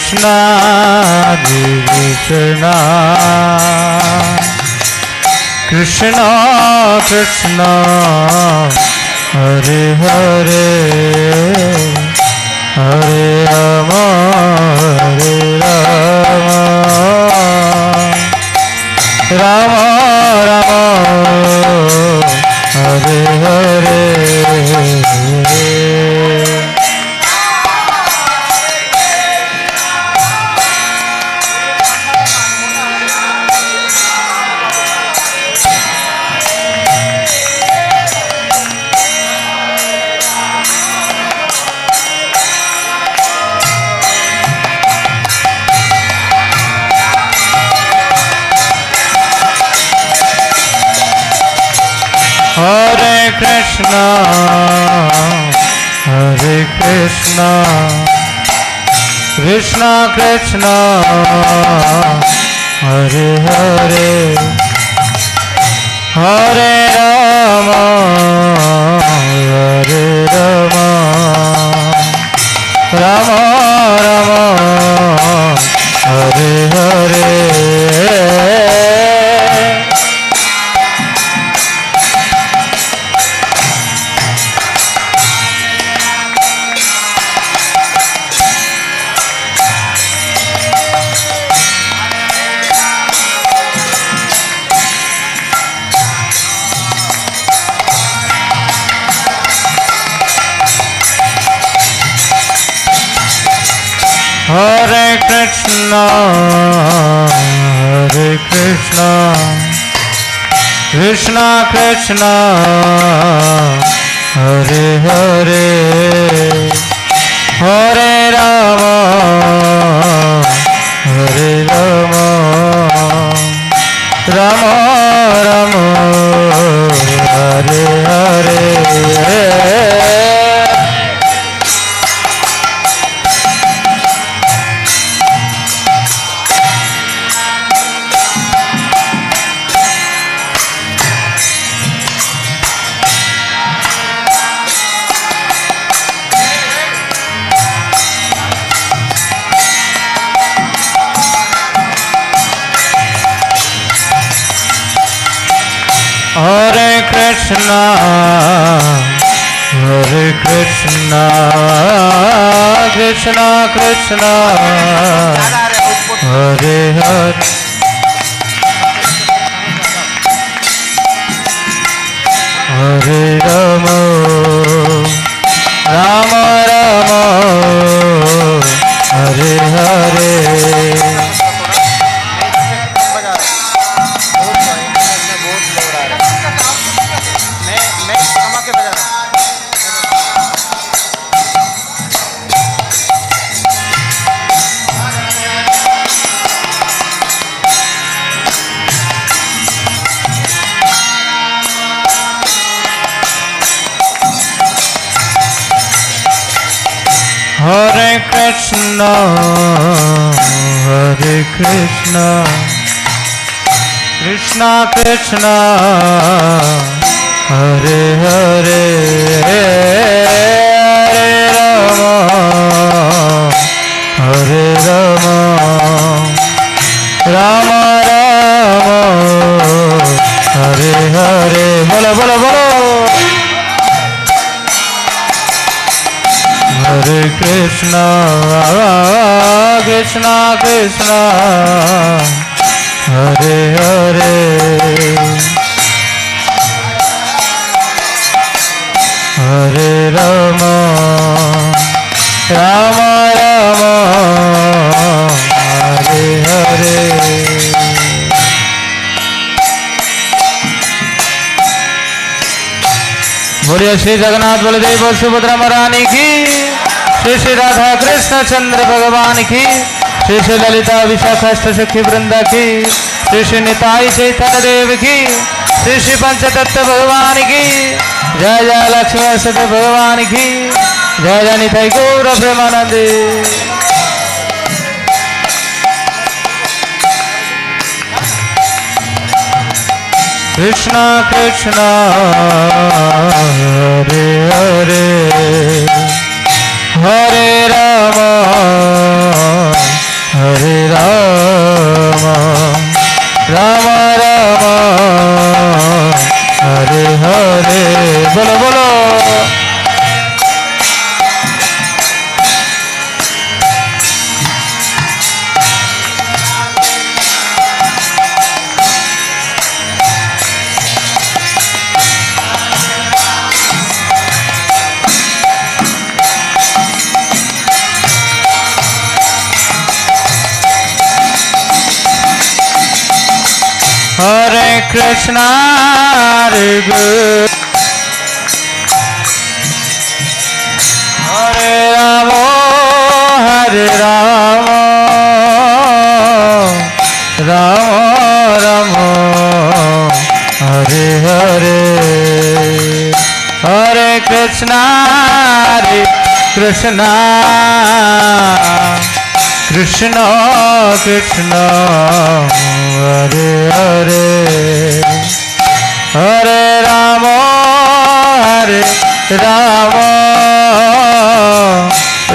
Krishna, Hare Krishna, Krishna Krishna, Hare Hare, Hare Rama, Hare Rama, Rama Rama, Hare Hare. Hare Krishna, Hare Krishna, Krishna Krishna, Hare Hare, Hare Rama, Hare Rama, Rama Rama, Hare Hare. Hare Krishna, Hare Krishna, Krishna Krishna, Hare Hare, Hare Rama, Hare Rama, Rama Rama, Hare Hare. Hare Krishna, Hare Krishna, Krishna Krishna, Hare Hare, Hare Rama, Rama Rama, Hare Hare. Hare Krishna, Hare Krishna, Krishna Krishna, Hare Hare, Hare Rama, Hare Rama, Rama Rama, Hare Hare. Bolo bolo bolo. Hare Krishna, Krishna Krishna, Hare Hare, Hare Rama, Rama Rama, Hare Hare. बोलिए श्री जगन्नाथ बलदेव सुभद्रा महारानी की, श्री श्री राधा कृष्ण चंद्र भगवान की, श्री श्री ललिता विशाखाष्ट सखी वृंदा की, श्री श्री निताई चैतन्य देव की, श्री श्री पंचतत्व भगवान की, जय जय लक्ष्मी सत्य भगवान की, जय जय निताई गौर Premanand. Krishna Krishna Hare Hare Hare Rama Hare Krishna, Hare Rama, Hare Rama, Rama Rama, Hare Hare, Hare Krishna, Krishna, Krishna Krishna, Hare Hare, Hare Rama, Hare Rama,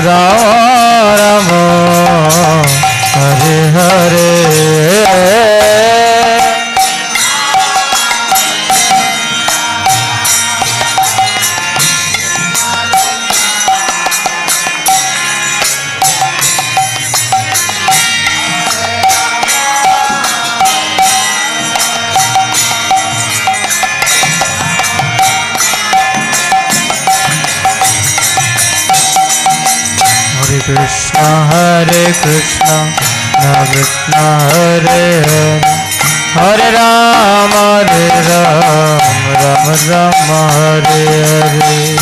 Rama Rama, Hare Hare. Krishna Hare Krishna, Krishna Hare Hare, Hare Rama, Rama Rama, Hare Hare.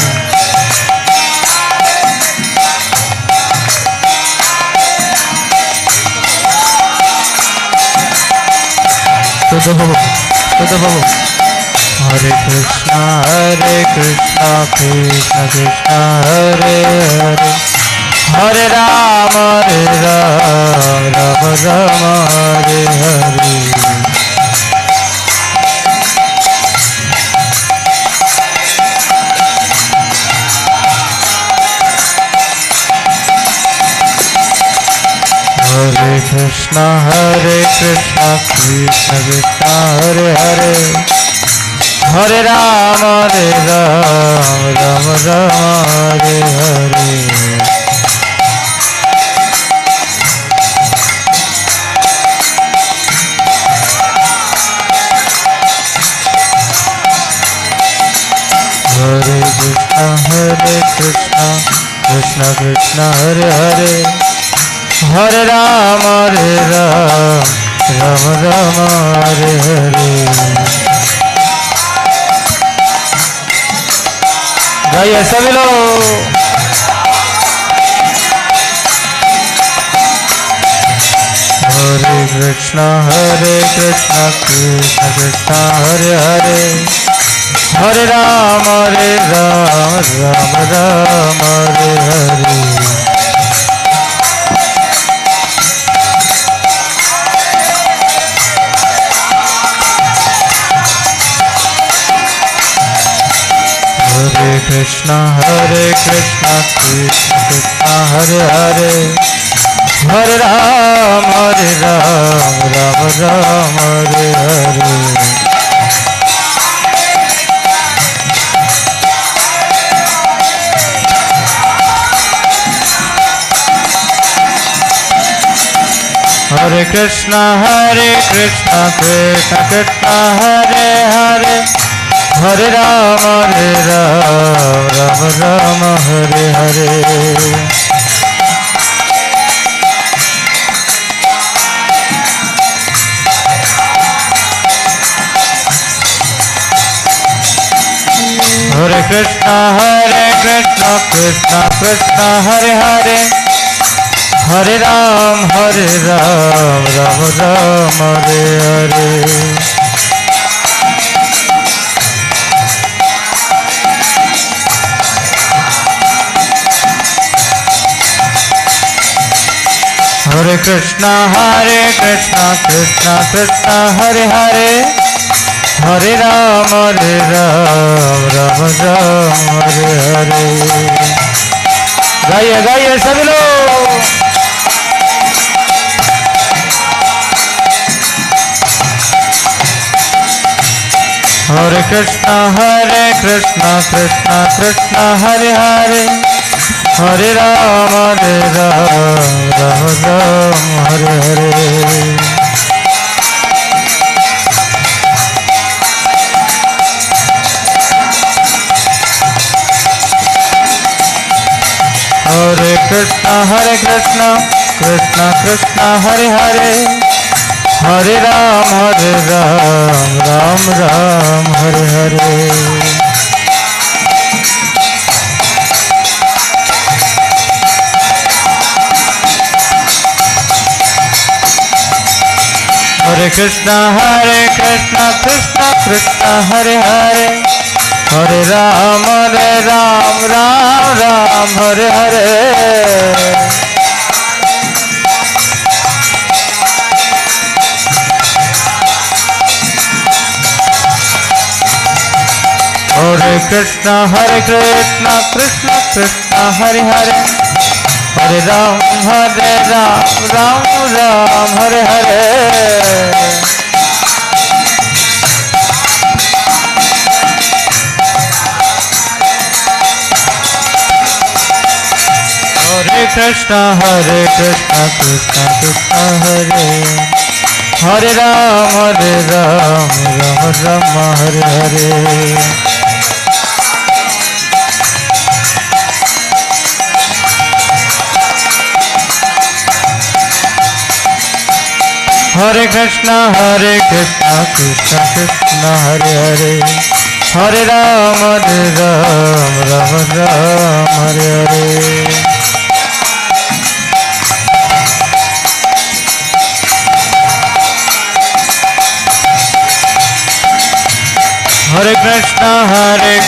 Hare Krishna, Krishna Krishna, Hare Hare, Hare Rama, Rama Rama, Hare Hare. Hare Krishna, Krishna Krishna, Hare Hare, Hare Rama, Rama Rama, Hare Hare. Hare Krishna, Krishna Krishna, Hare Hare, Hare Rama, Rama Rama, Hare Hare. गाइए सभी लोग। Hare Krishna, Krishna Krishna, Hare Hare, Hare Rama, Rama Rama, Hare Hare. Hare Krishna, Krishna Krishna, Hare Hare, Hare Rama, Rama Rama, Hare Hare. Hare Krishna, Krishna Krishna, Hare Hare, Hare Rama, Rama Rama, Hare Hare. Hare Krishna, Krishna Krishna, Hare Hare, Hare Ram, Rama Rama, Hare Hare. Hare Krishna, Krishna Krishna, Hare Hare, Hare Rama, Rama Rama, Hare Hare. गाइए गाइए सभी लोग। Hare Krishna, Krishna Krishna, Hare Hare, Hare Rama, Rama Rama, Hare Hare. Hare Krishna, Krishna Krishna, Hare Hare, Hare Ram, Ram Ram, Hare Hare. Hare Krishna, Krishna Krishna, Hare Hare. Hare Ram, Ram, Hare Hare. Hare Krishna, Krishna Krishna, Hare Hare. Hare Ram, Ram Hare Hare. Hare Krishna, Krishna Krishna, Hare Hare Ram, Ram Hare Hare. Hare Krishna, Krishna Krishna, Hare Hare. Hare Ram, Ram Hare Hare. Hare Krishna,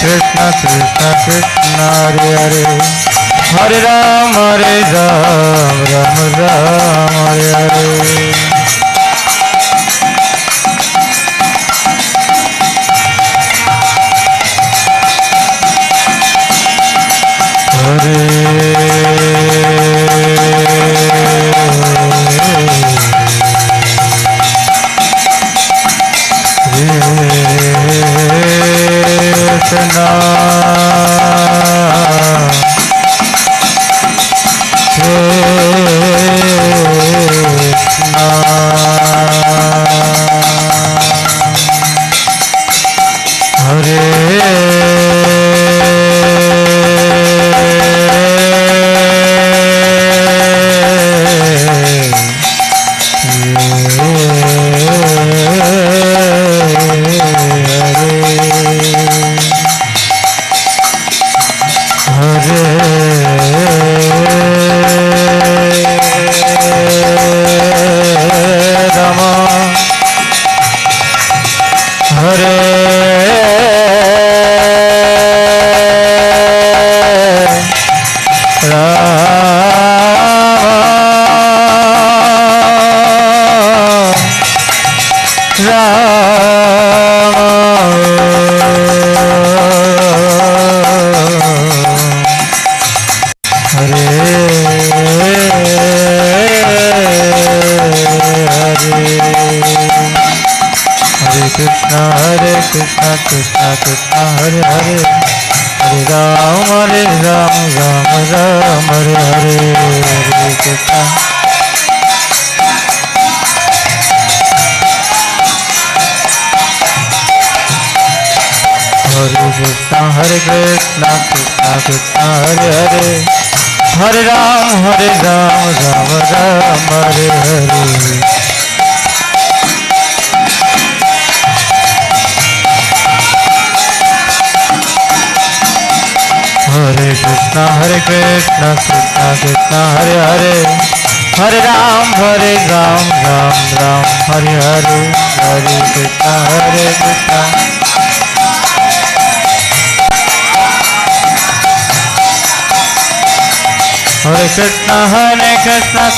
Krishna Krishna, Hare Hare. Hare Ram, Ram Hare Hare.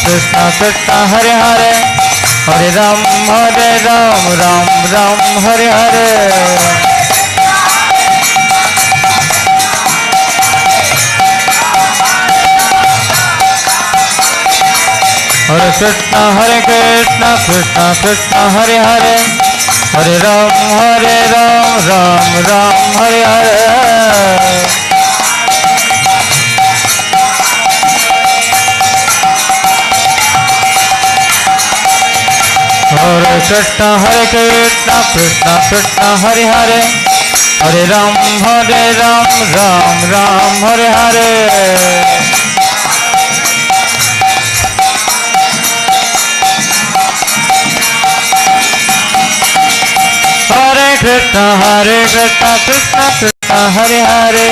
Krishna Krishna, Hare Hare. Hare Ram, Ram Hare Hare. Hare Krishna, Krishna Krishna, Hare Hare. Hare Ram, Ram Hare Hare. Hare Krishna, Krishna Krishna, Hare Hare. Hare Ram, Ram Hare Hare. Krishna Krishna Krishna Hare Hare,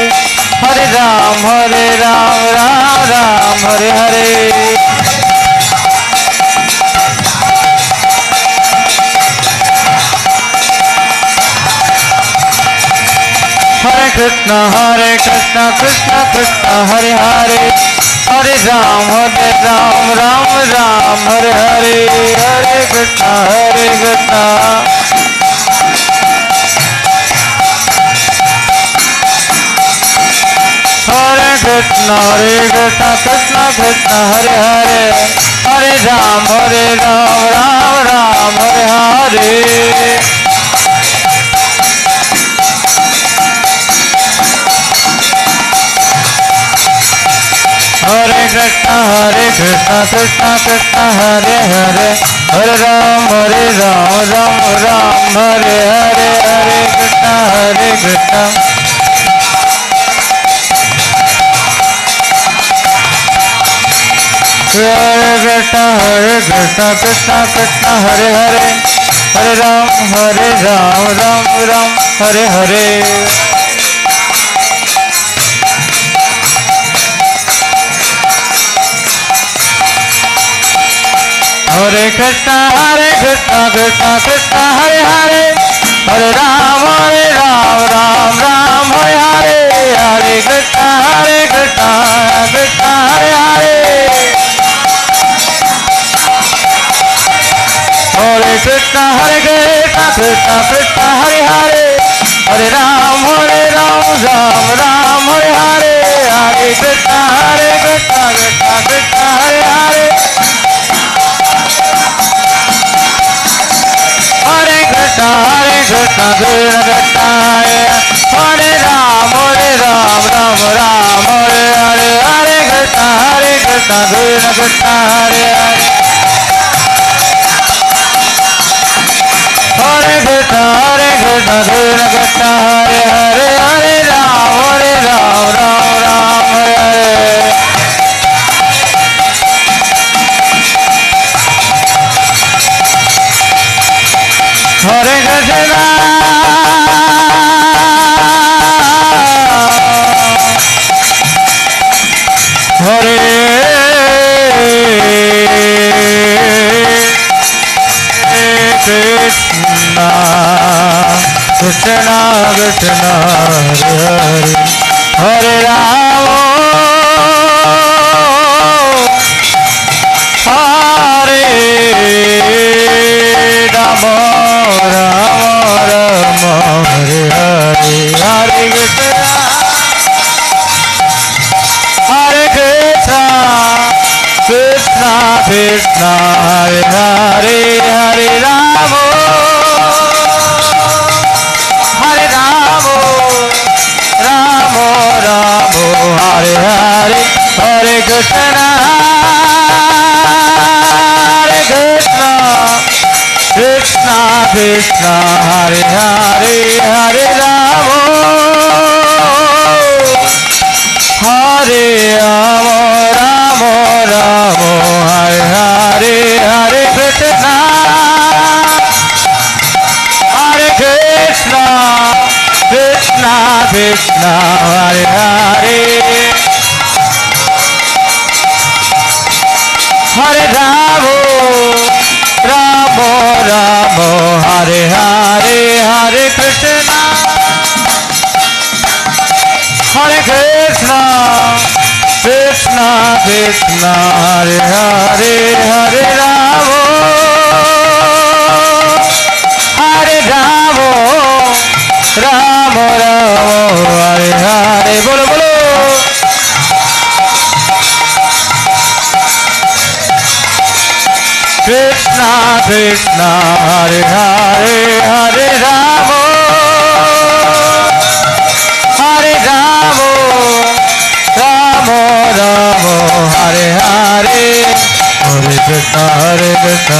हरे राम राम राम हरे हरे। हरे कृष्ण कृष्ण कृष्ण हरे हरे, हरे राम राम राम हरे हरे। हरे कृष्ण कृष्ण कृष्ण कृष्ण हरे हरे, हरे राम राम राम हरे हरे। हरे कृष्ण कृष्ण कृष्ण हरे हरे, हरे राम राम राम हरे हरे। हरे कृष्ण कृष्ण कृष्ण कृष्ण हरे हरे, हरे राम राम राम हरे हरे। हरे कृष्ण कृष्ण कृष्ण हरे हरे, हरे राम राम राम हरे हरे। हरे कृष्ण कृष्ण हरे हरे, हरे कृष्ण कृष्ण कृष्ण हरे हरे, हरे राम राम राम हरे हरे। हरे कृष्ण कृष्ण कृष्ण हरे हरे, हरे कृष्ण कृष्ण कृष्ण हरे राम राम राम हरे हरे। हरे कृष्ण कृष्ण हरे हरे, हरे कृष्ण कृष्ण हरे हरे। हरे राम राम हरे हरे। हरे कृष्ण हरे कृष्ण कृष्ण कृष्ण हरे हरे, हरे राम हरे राम राम राम हरे हरे। हरे कृष्ण कृष्ण कृष्ण हरे हरे, हरे राम राम राम हरे हरे। हरे कृष्ण कृष्ण कृष्ण हरे हरे, हरे राम राम राम हरे हरे। हरे कृष्ण कृष्ण कृष्ण हरे हरे, हरे राम राम हरे हरे। हरे कृष्ण कृष्ण कृष्ण हरे हरे, हरे राम राम हरे हरे। बोलो बोलो कृष्ण कृष्ण हरे हरे, हरे राम राम हरे हरे। हरे कृष्ण कृष्ण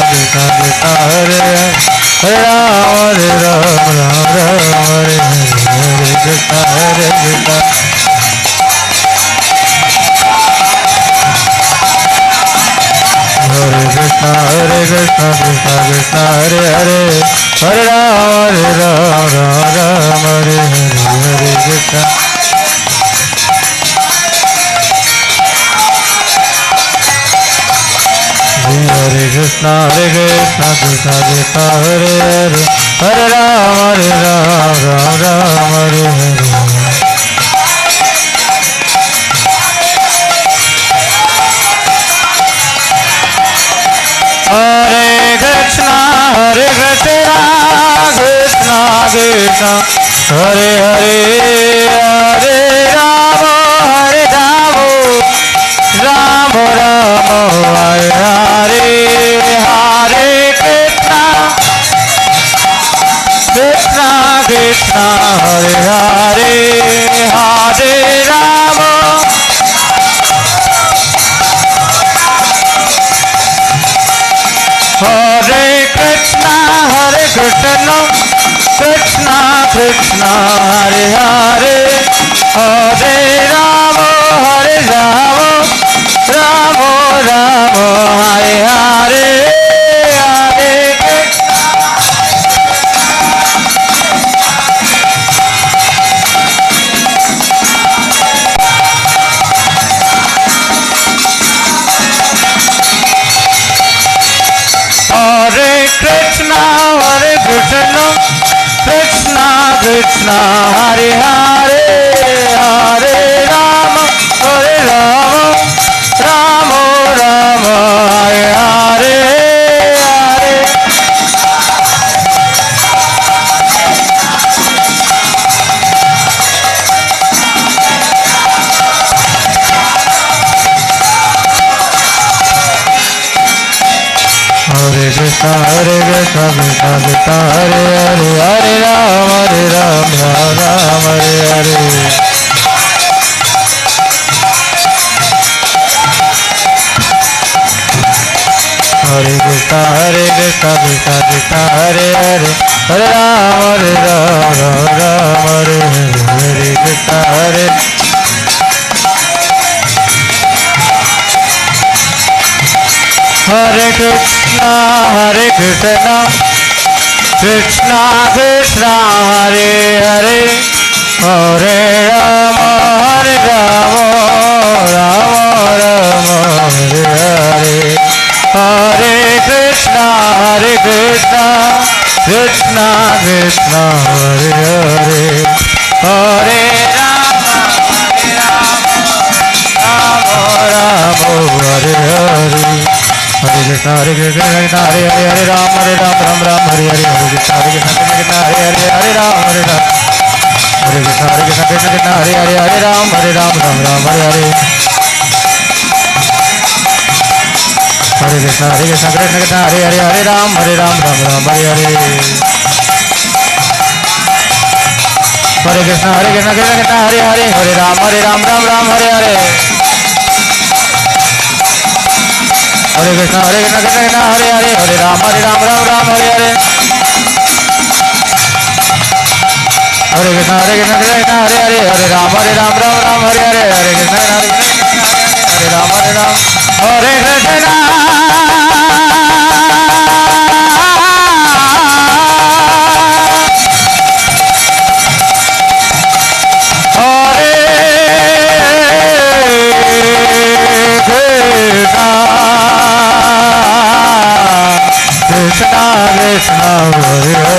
कृष्ण हरे हरे राम राम हरे हरे। हरे कृष्ण कृष्ण हरे Krishna Krishna Krishna Hare Hare Hare Ram Ram Ram Hare Hare Krishna Hare Krishna Krishna Krishna Hare Hare Hare Ram Ram Ram Hare Hare Hare Krishna Krishna Krishna Hare Hare Hare Rama Rama Rama Hare Hare Hare Krishna Krishna Krishna Hare Hare Hare Rama Hare Krishna Krishna Krishna Hare Hare Hare Rama Rama Rama Hare Hare Hare Krishna Hare Krishna Krishna Krishna Hare Hare Hare Rama Rama Rama Hare Hare Hare Hare Krishna Krishna Krishna Hare Hare Hare Ram Ram Hare Hare Hare Krishna Krishna Krishna Hare Hare Hare Ram Ram Hare Hare Hare Krishna Hare Krishna Krishna Krishna Hare Hare Hare Rama Rama Hare Hare Hare Krishna Krishna Krishna Hare Hare Hare Rama Rama Hare Hare Hare Krishna Krishna Hare Hare Hare Ram Ram Hare Hare Hare Krishna Krishna Krishna Hare Hare Hare Ram Hare Krishna Krishna Krishna Hare Hare Hare Ram Ram Hare Hare Hare Krishna Krishna Krishna Hare Hare Hare Ram Hare Hare Hare Krishna Krishna Krishna Hare Hare Hare Ram Hare Hare Hare Krishna Krishna Krishna Hare Hare Hare Ram Hare Hare Hare Krishna Krishna Krishna Hare Hare Hare Ram Hare Hare Hare Krishna Hare Ram Hare Krishna Krishna Hare Hare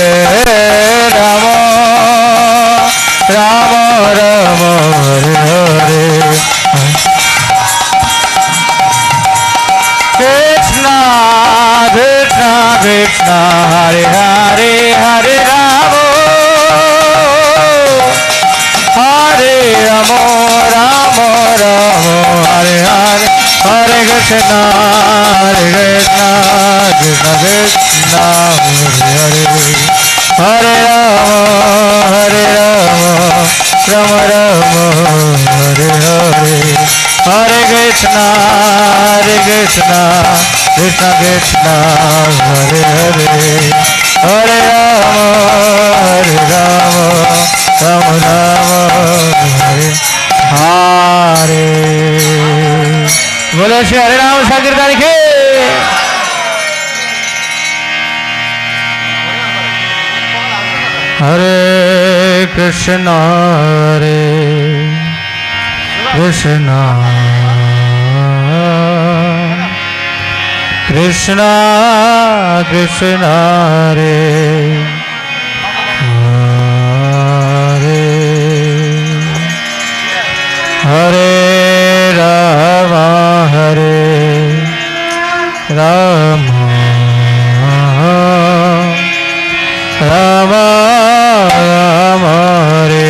Hare Rama Hare Rama Rama Rama Hare Hare Krishna Krishna Krishna Hare Hare Hare Rama Hare Rama Rama Rama Hare Hare Hare Krishna Krishna Krishna Hare Hare Hare Rama Rama Hare Hare Hare Krishna Krishna Krishna Hare Hare Hare Rama हरे कृष्णा कृष्णा कृष्णा कृष्णा रे हरे हरे राम राम राम राम हरे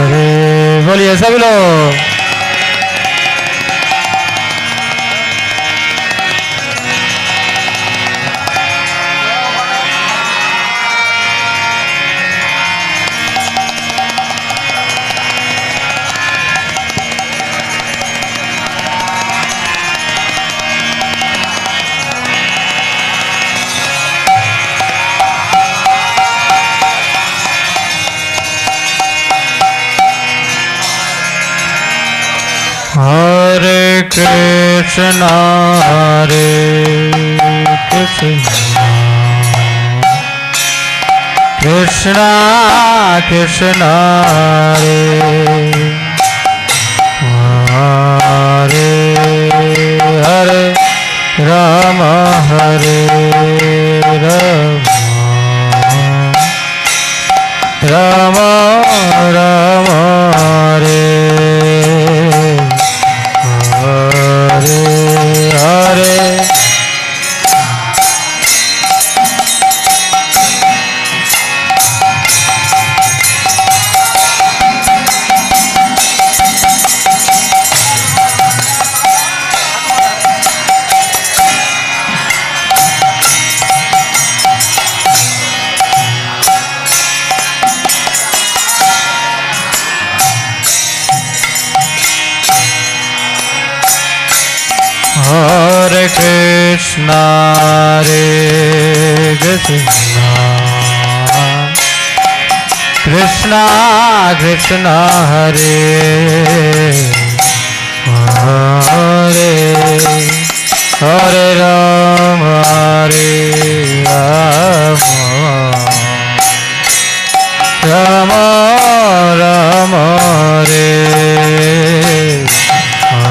हरे। बोलिए सभी लोग। हरे कृष्णा कृष्णा कृष्णा रे हरे हरे राम राम राम हरे हरे हरे। हरे कृष्णा कृष्णा कृष्णा हरे हरे हरे राम राम राम हरे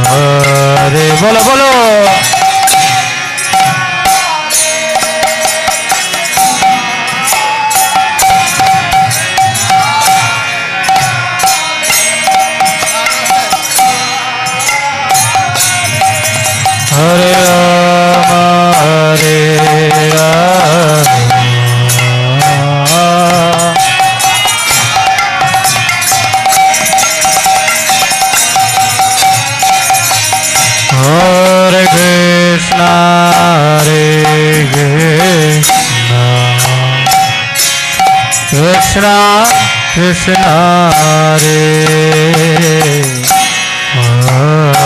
हरे। बोलो बोलो। हरे राम हरे कृष्णा कृष्णा कृष्णा रे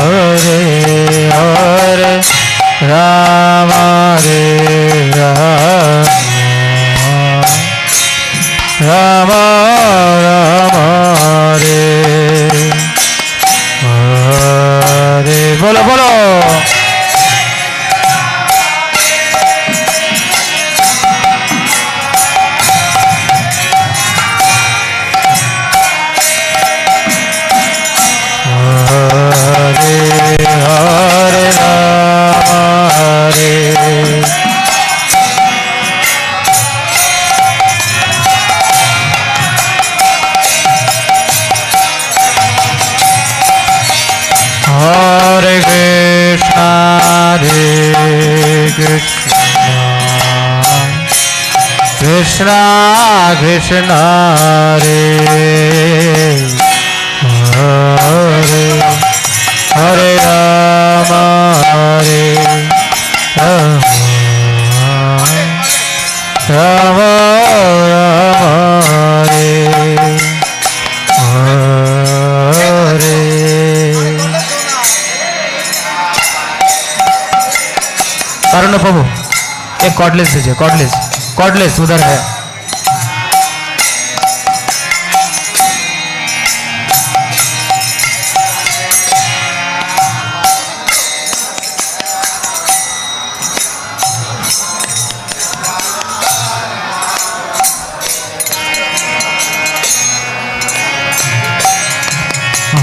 हरे हरे राम राम राम हरे हरे। बोलो बोलो। हरे हरे राम हरे हरे कृष्णा कृष्णा कृष्णा रे हरे हरे राम राम राम हरे हरे। करुण प्रभु एक कॉर्डलेस दीजिए। कॉर्डलेस कॉर्डलेस उधर है।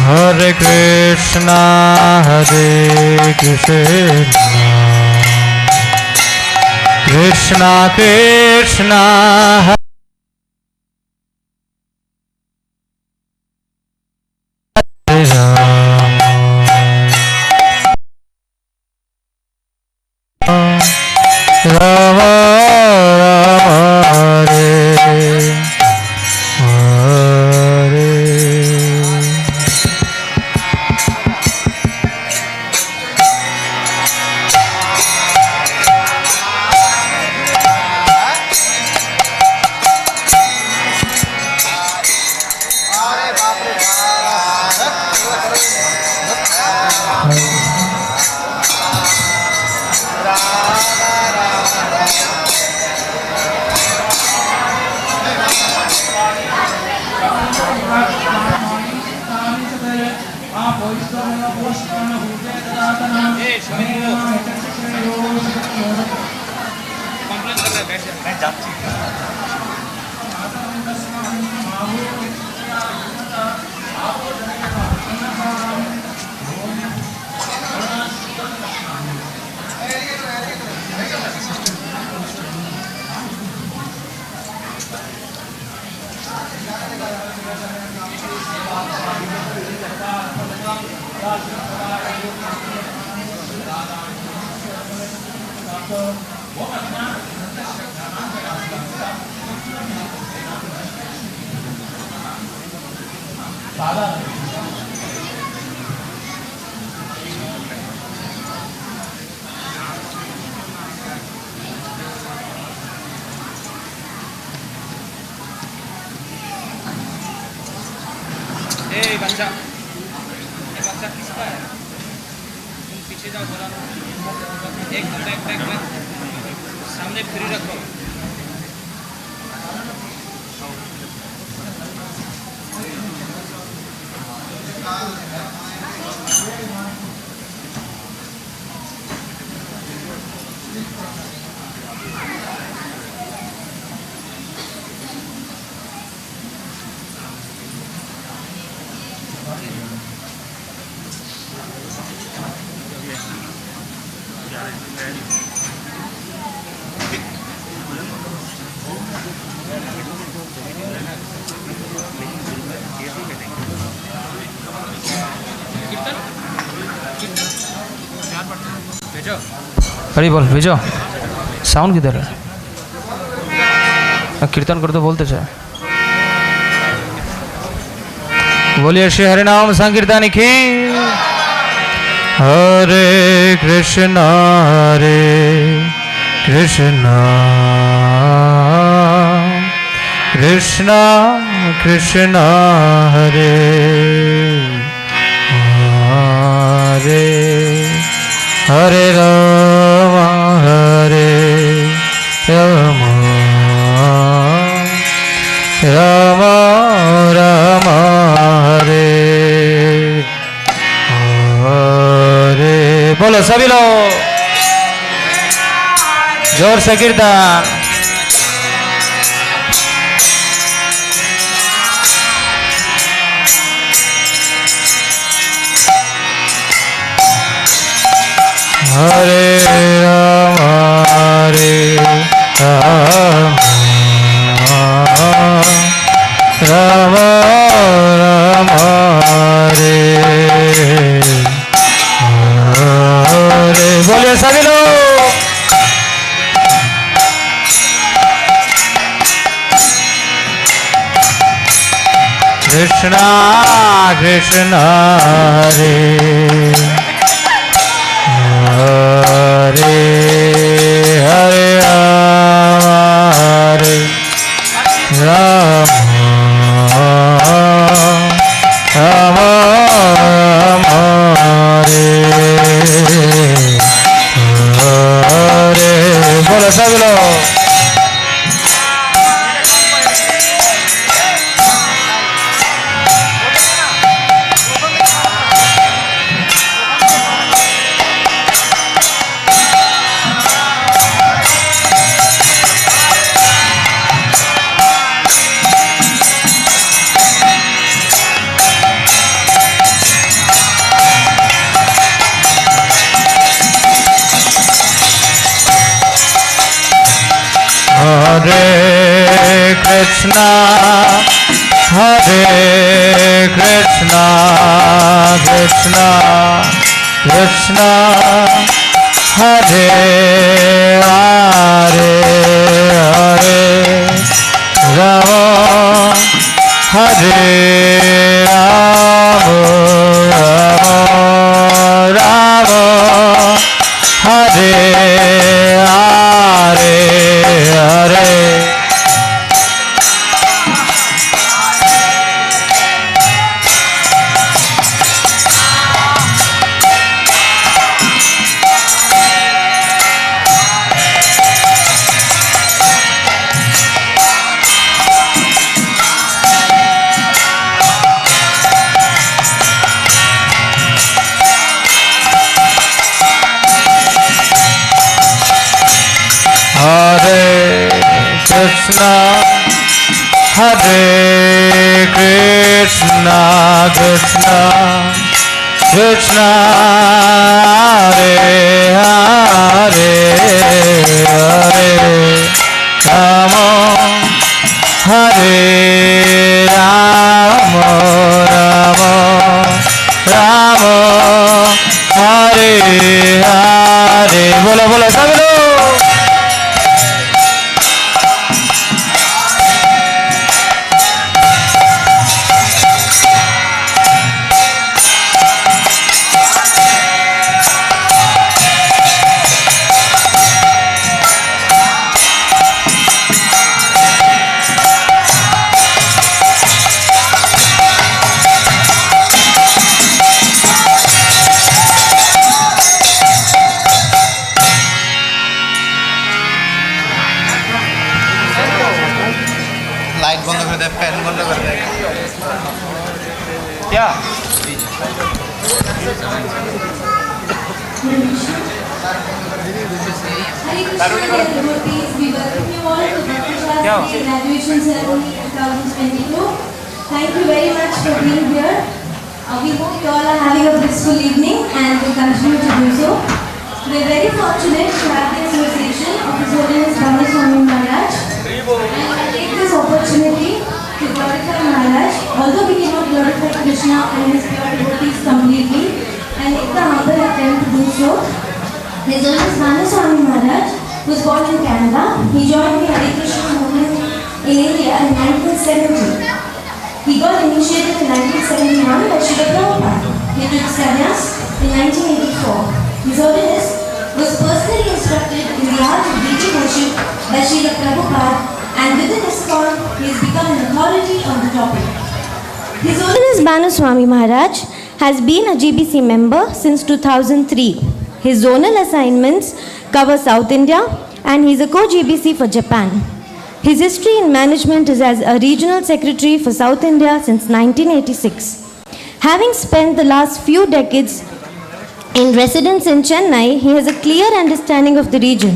Hare Krishna, Hare Krishna, Krishna Krishna, Hare Rama, Rama Hare Hare. बच्चा किसका है? तुम पीछे जाओ जरा, एक बैक सामने फ्री रखो। हरी बोल भेजो। साउंड किधर है? कीर्तन कर तो बोलते चाहे। बोलिए श्री हरिनाम संकीर्तन की। हरे कृष्णा कृष्णा कृष्णा हरे हरे हरे राम राम राम हरे हरे। बोलो सभी लोग जोर से कीर्तन। हरे राम राम राम हरे हरे। बोलिए सभी लोग। कृष्णा कृष्णा हरे हरे हरे राम राम राम हरे हरे। बोलो सब लोग। Hare Krishna, Hare Krishna, Krishna Krishna, Hare Hare, Hare Rama, Hare Rama, Rama Rama, Hare Hare, Hare. Hare Krishna, Hare Krishna, Krishna Krishna, Hare Hare, Hare Rama, Hare Rama, Rama Rama, Hare Hare. बोलो बोलो सब लोग. क्या graduation ceremony 2022. Thank you very much for being here. We hope you all are having a blissful evening and will continue to do so. We are very fortunate to have the association of His Holiness Varnasrama Maharaj, and I take this opportunity to glorify Maharaj. Although we cannot glorify Krishna and his pure devotees completely, and make the humble attempt to do so. His Holiness Varnasrama Maharaj was born in Canada. He joined the Hare Krishna movement in India in 1970. He got initiated in 1971 by Srila Prabhupada. He took sannyas in 1984. His Holiness was personally instructed in the art of deity worship by Srila Prabhupada, and within ISKCON, he has become an authority on the topic. His Holiness Varnasrama Maharaj has been a GBC member since 2003. His zonal assignments cover South India, and he is a co-GBC for Japan. His history in management is as a regional secretary for South India since 1986. Having spent the last few decades in residence in Chennai, he has a clear understanding of the region.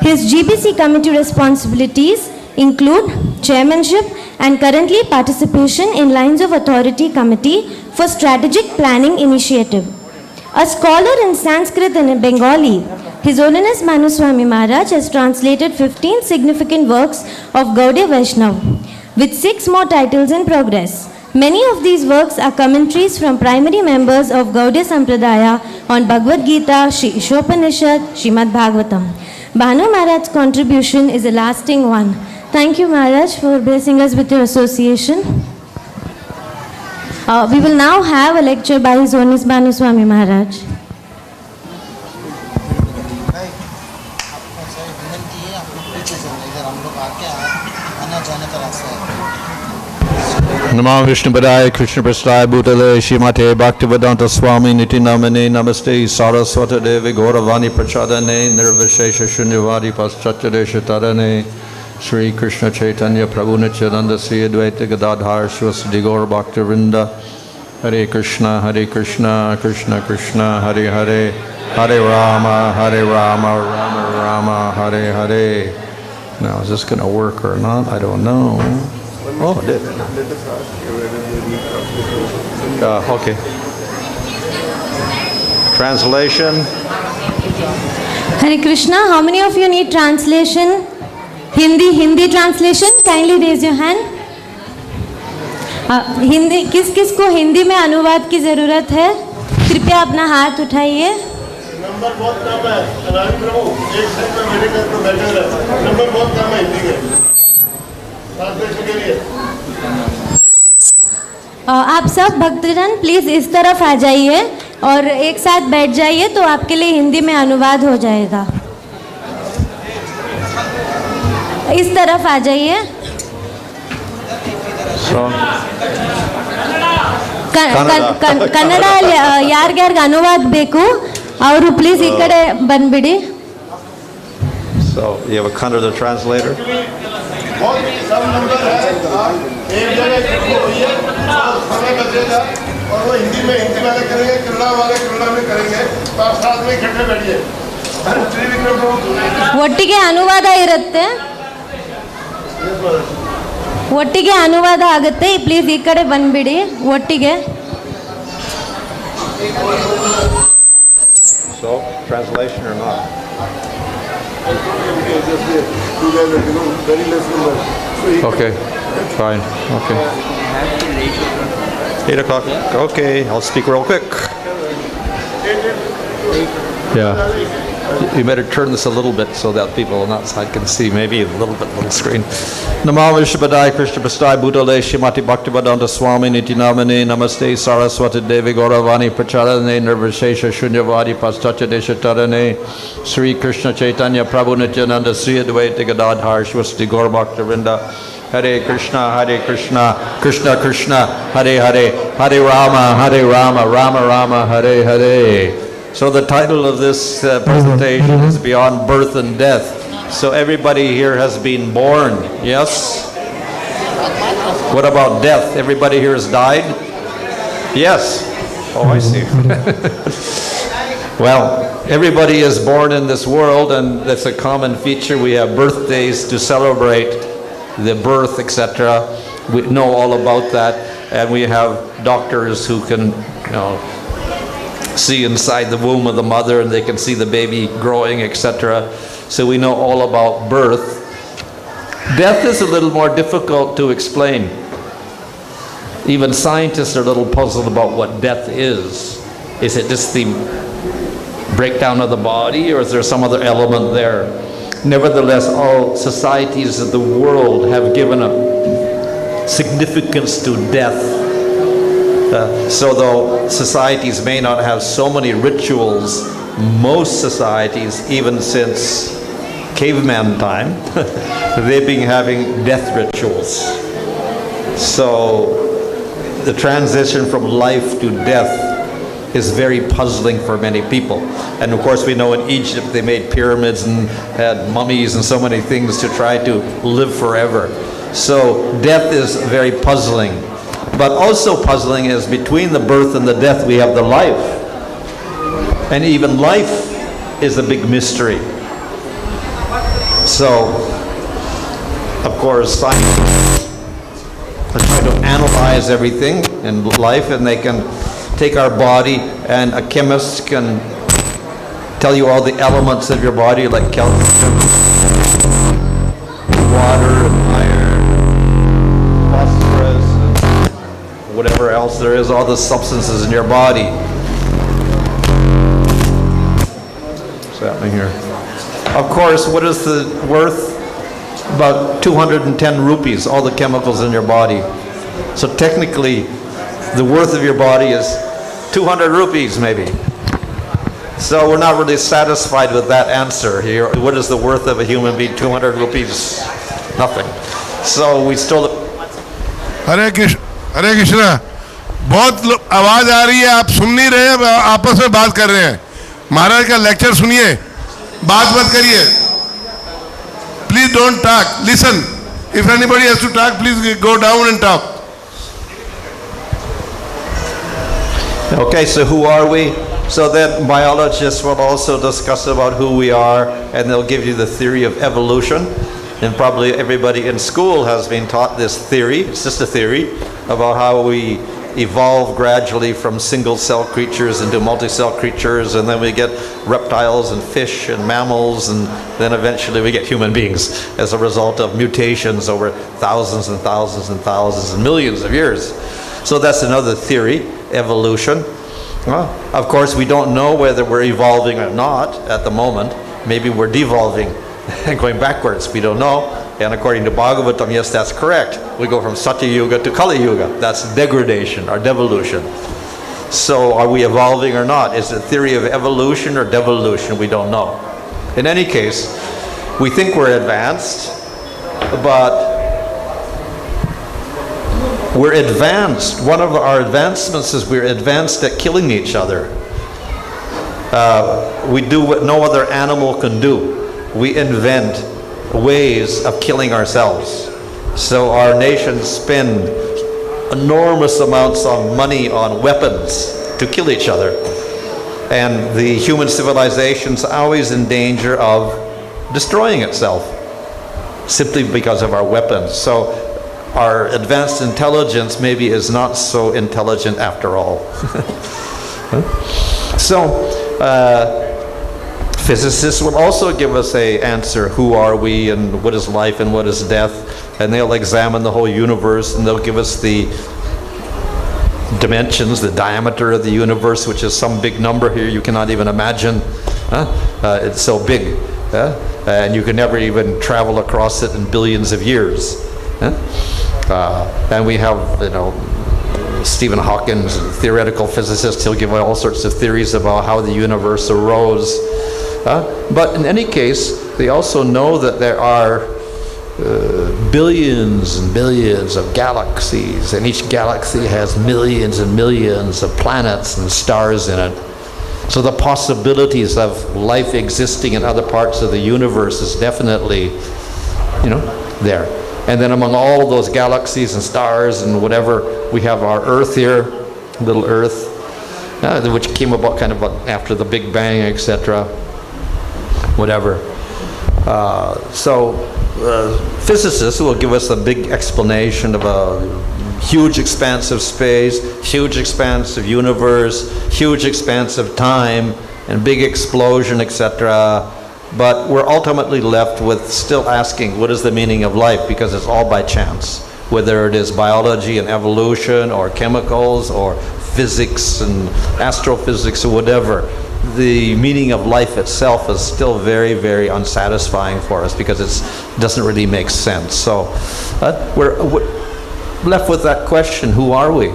His GBC committee responsibilities include chairmanship and currently participation in Lines of Authority Committee for Strategic Planning Initiative. A scholar in Sanskrit and in Bengali, His Holiness Varnasrama Maharaj has translated 15 significant works of Gaudiya Vaishnava, with 6 more titles in progress. Many of these works are commentaries from primary members of Gaudiya Sampradaya on Bhagavad Gita, Shri Ishopanishad, Srimad Bhagavatam. Bhanu Maharaj's contribution is a lasting one. Thank you, Maharaj, for blessing us with your association. We will now have a lecture by His Holiness Varnasrama Maharaj. Namo Vishnu Padaya Krishna Prasthaya Bhutale Shrimate Bhaktivedanta Swami Niti Namane Namaste Saraswata Devi Gauravani Prachadane Nirvishesha Shunyavadi Paschatyadesh Tarane Sri Krishna Chaitanya Prabhu Nityananda Sri Advaita Gadadhar Shvasadi Gaur Bhakti Vrinda Hare Krishna Krishna Krishna Hare Hare Hare Rama Rama Rama Hare Hare. Now is this going to work or not? I don't know. Oh, it did. Okay. Translation. Hare Krishna, how many of you need translation? Hindi translation, kindly raise your hand. Hindi किस को हिंदी में अनुवाद की ज़रूरत है? कृपया अपना हाथ उठाइए। नंबर बहुत कम है, अनाज प्रभु एक सेकंड में मेरे घर पर बैठे रहे, नंबर बहुत कम है हिंदी में, ट्रांसलेशन के लिए। आप सब भक्तजन प्लीज़ इस तरफ आ जाइए और एक साथ बैठ जाइए तो आपके लिए हिंदी में अनुवाद हो जाएगा। इस तरफ आ जाइए। ಕನ್ನಡ ಯಾರ್ಯಾರಿಗೆ ಅನುವಾದ ಬೇಕು ಅವರು ಪ್ಲೀಸ್ ಈ ಕಡೆ ಬಂದ್ಬಿಡಿ. So you have a Kannada translator? बहुत कम नंबर है, एक जगह समय बचेगा और वो हिंदी वाले करेंगे, कन्नड़ा वाले कन्नड़ा में करेंगे, तो आप साथ में इकट्ठे बैठिए। ಒಟ್ಟಿಗೆ ಅನುವಾದ ಇರುತ್ತೆ, ಒಟ್ಟಿಗೆ ಅನುವಾದ ಆಗುತ್ತೆ. ಪ್ಲೀಸ್ ಈ ಕಡೆ ಬಂದ್ಬಿಡಿ ಒಟ್ಟಿಗೆ. So translation or not? Okay, fine. Okay. 8 o'clock. Okay, I'll speak real quick. Yeah. You better turn this a little bit so that people on that side can see, maybe a little screen. Namo Vishwadai Krishna Prasthai Bhutale Shrimati Bhaktivedanta Swami Niti Namane Namaste Saraswati Devi Gauravani Pracharane Nirvishesha Shunyavadi Paschatya Deshatarane Sri Krishna Chaitanya Prabhu Nityananda Sri Advaita Gadadhar Shivasti Gaur Bhaktivinoda Hare Krishna Krishna Krishna Hare Hare Hare Rama Rama Rama Hare Hare. So the title of this presentation is Beyond Birth and Death. So everybody here has been born, yes? What about death? Everybody here has died? Yes. Oh, I see. Well, everybody is born in this world, and that's a common feature. We have birthdays to celebrate the birth, etc. We know all about that, and we have doctors who can, see inside the womb of the mother, and they can see the baby growing, etc. So we know all about birth. Death is a little more difficult to explain. Even scientists are a little puzzled about what death is. Is it just the breakdown of the body, or is there some other element there? Nevertheless, all societies of the world have given a significance to death. So though societies may not have so many rituals, most societies, even since caveman time, they've been having death rituals. So the transition from life to death is very puzzling for many people. And of course we know in Egypt they made pyramids and had mummies and so many things to try to live forever. So death is very puzzling. But also puzzling is between the birth and the death we have the life. And even life is a big mystery. So, of course, scientists are trying to analyze everything in life, and they can take our body, and a chemist can tell you all the elements of your body, like calcium, water, and iron, phosphorus, whatever else there is, all the substances in your body. What's happening here? Of course, what is the worth? About 210 rupees, all the chemicals in your body. So technically, the worth of your body is 200 rupees maybe. So we're not really satisfied with that answer here. What is the worth of a human being? 200 rupees? Nothing. So we still... Hare Krishna, बहुत आवाज आ रही है, आप सुन नहीं रहे हैं, आपस में बात कर रहे हैं. महाराज का लेक्चर सुनिए, बात मत करिए. Please don't talk, listen. If anybody has to talk, please go down and talk. Okay, so who are we? So then biologists will also discuss about who we are, and they'll give you the theory of evolution. And probably everybody in school has been taught this theory. It's just a theory about how we evolve gradually from single-cell creatures into multi-cell creatures, and then we get reptiles and fish and mammals, and then eventually we get human beings as a result of mutations over thousands and thousands and thousands and millions of years. So that's another theory, evolution. Well, of course, we don't know whether we're evolving or not at the moment. Maybe we're devolving and going backwards. We don't know. And according to Bhagavatam, yes, that's correct. We go from Satya Yuga to Kali Yuga. That's degradation or devolution. So are we evolving or not? Is it a theory of evolution or devolution? We don't know. In any case, we think we're advanced, but we're advanced. One of our advancements is we're advanced at killing each other. We do what no other animal can do. We invent ways of killing ourselves. So our nations spend enormous amounts of money on weapons to kill each other. And the human civilization's always in danger of destroying itself simply because of our weapons. So our advanced intelligence maybe is not so intelligent after all. Physicists will also give us an answer, who are we and what is life and what is death, and they'll examine the whole universe and they'll give us the dimensions, the diameter of the universe, which is some big number here you cannot even imagine. It's so big, and you can never even travel across it in billions of years. And we have, Stephen Hawking, a theoretical physicist. He'll give all sorts of theories about how the universe arose. But in any case, they also know that there are billions and billions of galaxies, and each galaxy has millions and millions of planets and stars in it. So the possibilities of life existing in other parts of the universe is definitely, there. And then among all those galaxies and stars and whatever, we have our Earth here, little Earth, which came about kind of after the Big Bang, etc. Whatever. Physicists will give us a big explanation of a huge expanse of space, huge expanse of universe, huge expanse of time, and big explosion, etc. But we're ultimately left with still asking, what is the meaning of life? Because it's all by chance. Whether it is biology and evolution, or chemicals, or physics and astrophysics, or whatever, the meaning of life itself is still very, very unsatisfying for us because it doesn't really make sense. So we're left with that question, who are we?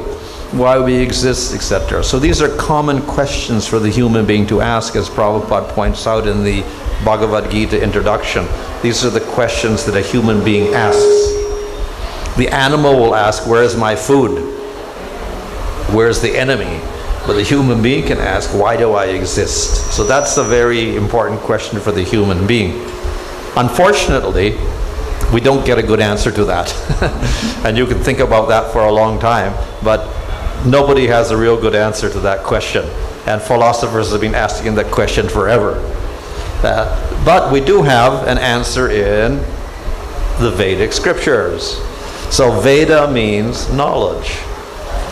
Why we exist, etc. So these are common questions for the human being to ask, as Prabhupada points out in the Bhagavad Gita introduction. These are the questions that a human being asks. The animal will ask, where is my food? Where's the enemy? But the human being can ask, why do I exist? So that's a very important question for the human being. Unfortunately, we don't get a good answer to that. And you can think about that for a long time, but nobody has a real good answer to that question. And philosophers have been asking that question forever. But we do have an answer in the Vedic scriptures. So Veda means knowledge.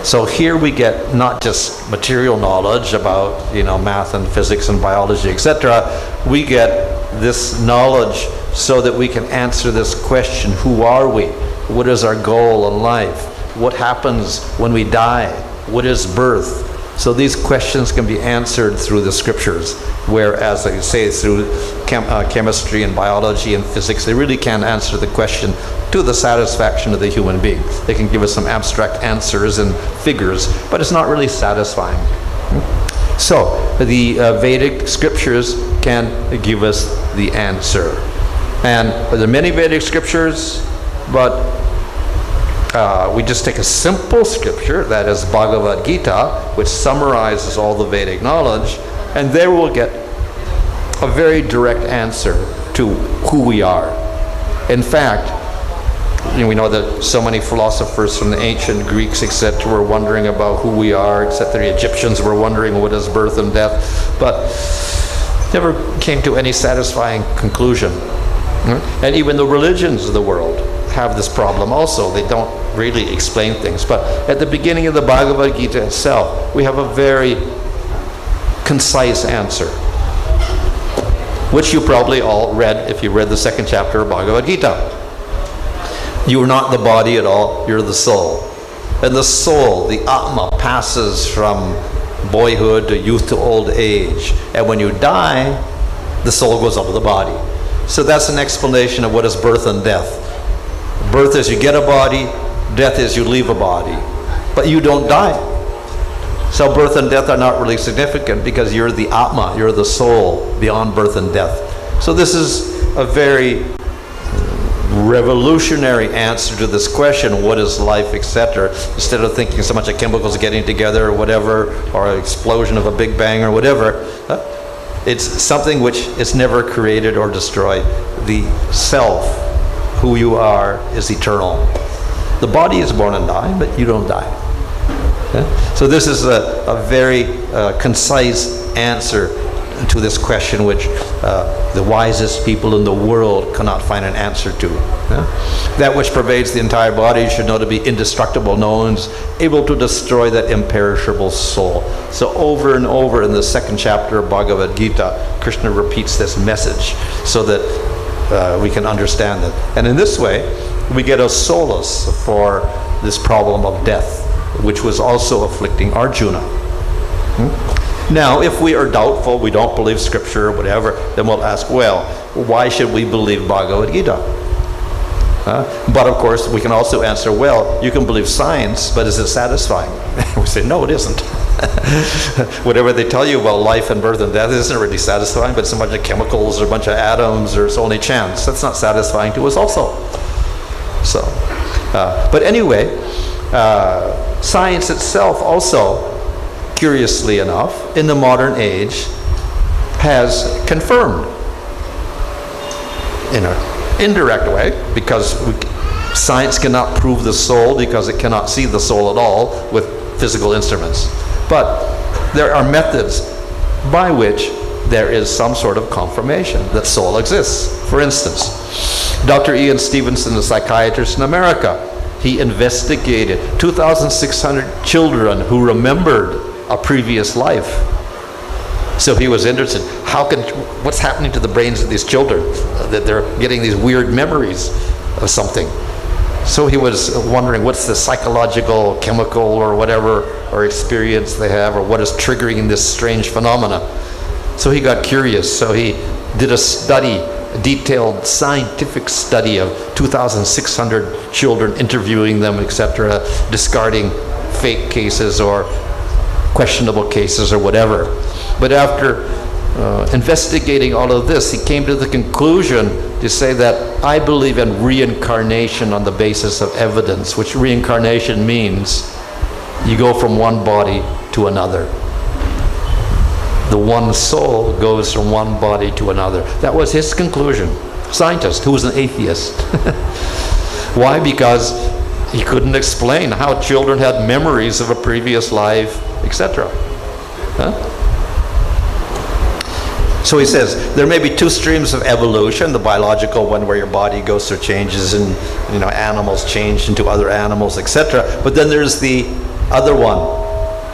So here we get not just material knowledge about, math and physics and biology, etc. We get this knowledge so that we can answer this question, who are we? What is our goal in life? What happens when we die? What is birth? So these questions can be answered through the scriptures, whereas I say through chemistry and biology and physics, they really can't answer the question to the satisfaction of the human being. They can give us some abstract answers and figures, but it's not really satisfying. So the Vedic scriptures can give us the answer. And there are many Vedic scriptures, but we just take a simple scripture, that is Bhagavad Gita, which summarizes all the Vedic knowledge, and there we'll get a very direct answer to who we are. In fact, we know that so many philosophers from the ancient Greeks, etc., were wondering about who we are, etc. The Egyptians were wondering what is birth and death, but never came to any satisfying conclusion. And even the religions of the world have this problem also. They don't really explain things. But at the beginning of the Bhagavad Gita itself, we have a very concise answer, which you probably all read if you read the 2nd chapter of Bhagavad Gita. You are not the body at all, you're the soul. And the soul, the Atma, passes from boyhood to youth to old age. And when you die, the soul goes up with the body. So that's an explanation of what is birth and death. Birth is you get a body, death is you leave a body. But you don't die. So birth and death are not really significant because you're the Atma, you're the soul beyond birth and death. So this is a very revolutionary answer to this question, what is life, etc. Instead of thinking so much of chemicals getting together or whatever, or an explosion of a big bang or whatever, it's something which is never created or destroyed. The self, who you are, is eternal. The body is born and die, but you don't die. So this is a very concise answer to this question which the wisest people in the world cannot find an answer to. That which pervades the entire body should know to be indestructible, no one's able to destroy that imperishable soul. So over and over in the 2nd chapter of Bhagavad Gita, Krishna repeats this message so that we can understand it. And in this way, we get a solace for this problem of death, which was also afflicting Arjuna. Now, if we are doubtful, we don't believe scripture or whatever, then we'll ask, well, why should we believe Bhagavad Gita? But of course, we can also answer, well, you can believe science, but is it satisfying? We say, no, it isn't. Whatever they tell you about life and birth and death isn't really satisfying, but it's a bunch of chemicals or a bunch of atoms or it's only chance. That's not satisfying to us also. So, but anyway, science itself also, curiously enough, in the modern age, has confirmed in an indirect way, because science cannot prove the soul because it cannot see the soul at all with physical instruments. But there are methods by which there is some sort of confirmation that soul exists. For instance, Dr. Ian Stevenson, a psychiatrist in America, he investigated 2,600 children who remembered a previous life. So he was interested, what's happening to the brains of these children that they're getting these weird memories of something. So he was wondering what's the psychological, chemical, or whatever, or experience they have, or what is triggering this strange phenomena. So he got curious, so he did a study, a detailed scientific study of 2,600 children, interviewing them, etc., discarding fake cases or questionable cases or whatever. But after investigating all of this, he came to the conclusion to say that I believe in reincarnation on the basis of evidence, which reincarnation means you go from one body to another. The one soul goes from one body to another. That was his conclusion. Scientist who was an atheist. Why? Because he couldn't explain how children had memories of a previous life, etc. So he says there may be two streams of evolution: the biological one, where your body goes through changes and animals change into other animals, etc. But then there's the other one,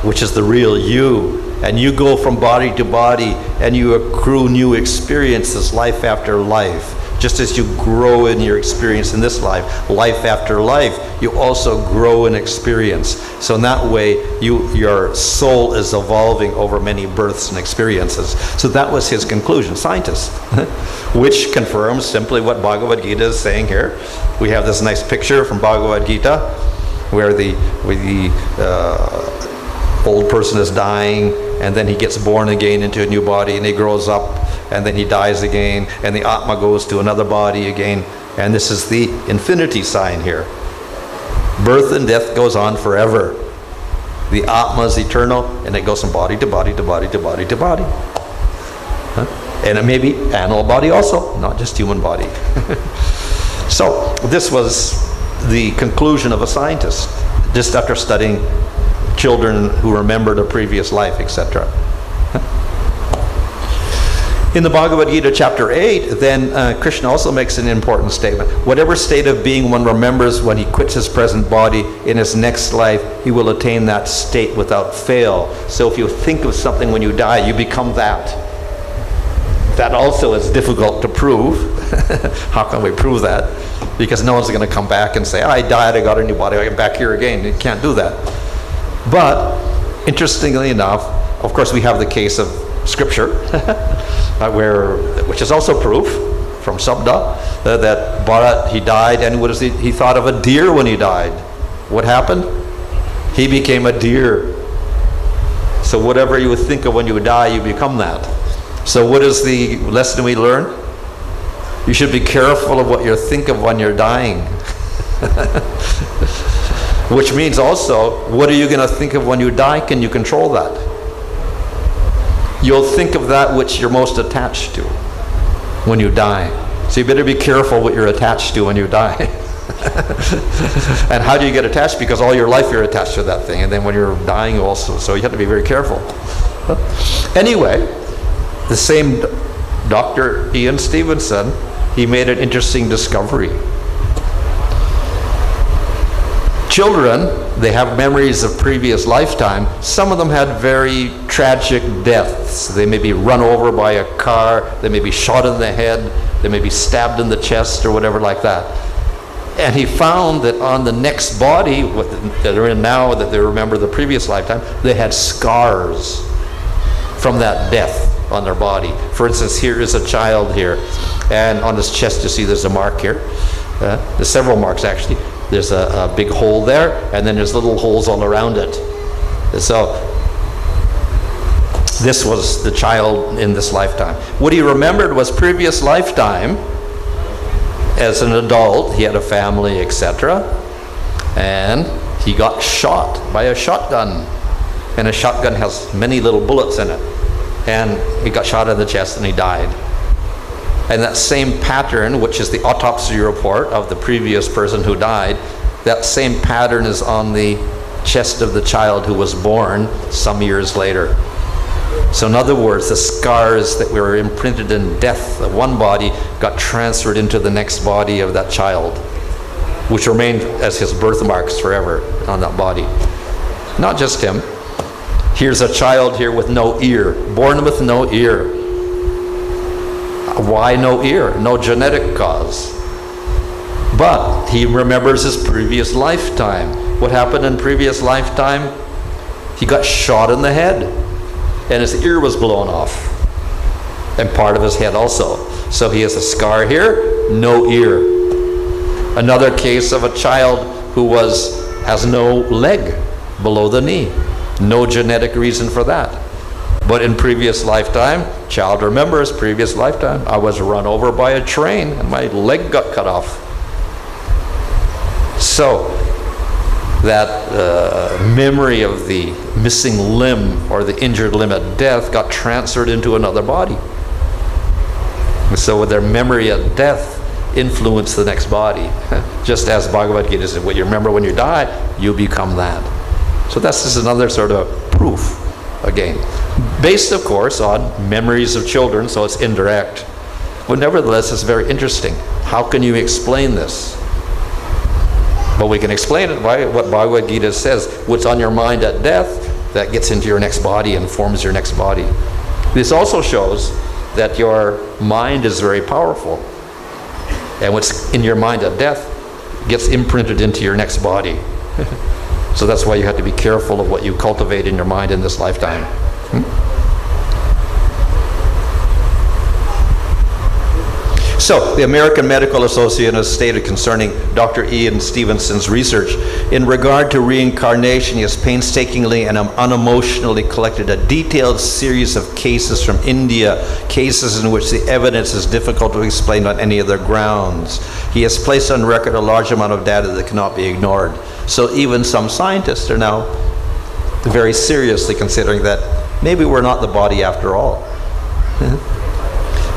which is the real you, and you go from body to body and you accrue new experiences life after life. Just as you grow in your experience in this life, life after life, you also grow in experience. So in that way, your soul is evolving over many births and experiences. So that was his conclusion, scientist, which confirms simply what Bhagavad Gita is saying here. We have this nice picture from Bhagavad Gita where the old person is dying, and then he gets born again into a new body, and he grows up, and then he dies again, and the Atma goes to another body again. And this is the infinity sign here. Birth and death goes on forever. The Atma is eternal, and it goes from body to body to body to body to body. And it may be animal body also, not just human body. So this was the conclusion of a scientist, just after studying children who remembered a previous life, etc. In the Bhagavad Gita, chapter 8, then Krishna also makes an important statement. Whatever state of being one remembers when he quits his present body, in his next life, he will attain that state without fail. So if you think of something when you die, you become that. That also is difficult to prove. How can we prove that? Because no one's going to come back and say, I died, I got a new body, I'm back here again. You can't do that. But, interestingly enough, of course we have the case of scripture, which is also proof from Sabda, that Bharat, he died, and what is he thought of a deer when he died. What happened? He became a deer. So whatever you think of when you die, you become that. So what is the lesson we learn? You should be careful of what you think of when you're dying. Which means also, what are you going to think of when you die? Can you control that? You'll think of that which you're most attached to when you die. So you better be careful what you're attached to when you die. And how do you get attached? Because all your life you're attached to that thing. And then when you're dying also. So you have to be very careful. Anyway, the same Dr. Ian Stevenson, he made an interesting discovery. Children, they have memories of previous lifetime. Some of them had very tragic deaths. They may be run over by a car, they may be shot in the head, they may be stabbed in the chest or whatever like that. And he found that on the next body that they're in now, that they remember the previous lifetime, they had scars from that death on their body. For instance, here is a child here, and on his chest you see there's a mark here. There's several marks actually. There's a big hole there, and then there's little holes all around it. So this was the child in this lifetime. What he remembered was previous lifetime. As an adult, he had a family, etc. And he got shot by a shotgun. And a shotgun has many little bullets in it. And he got shot in the chest and he died. And that same pattern, which is the autopsy report of the previous person who died, that same pattern is on the chest of the child who was born some years later. So in other words, the scars that were imprinted in death of one body got transferred into the next body of that child, which remained as his birthmarks forever on that body. Not just him. Here's a child here with no ear, born with no ear. Why no ear? No genetic cause. But he remembers his previous lifetime. What happened in previous lifetime? He got shot in the head, and his ear was blown off, and part of his head also. So he has a scar here, no ear. Another case of a child who has no leg below the knee. No genetic reason for that. But in previous lifetime, child remembers previous lifetime, I was run over by a train and my leg got cut off. So that memory of the missing limb or the injured limb at death got transferred into another body. And so with their memory at death influenced the next body. Just as Bhagavad Gita says, what you remember when you die, you become that. So that's just another sort of proof, again. Based, of course, on memories of children, so it's indirect. But nevertheless, it's very interesting. How can you explain this? Well, we can explain it by what Bhagavad Gita says. What's on your mind at death, that gets into your next body and forms your next body. This also shows that your mind is very powerful. And what's in your mind at death gets imprinted into your next body. So that's why you have to be careful of what you cultivate in your mind in this lifetime. So, the American Medical Association has stated concerning Dr. Ian Stevenson's research, in regard to reincarnation, he has painstakingly and unemotionally collected a detailed series of cases from India, cases in which the evidence is difficult to explain on any other grounds. He has placed on record a large amount of data that cannot be ignored. So even some scientists are now very seriously considering that maybe we're not the body after all.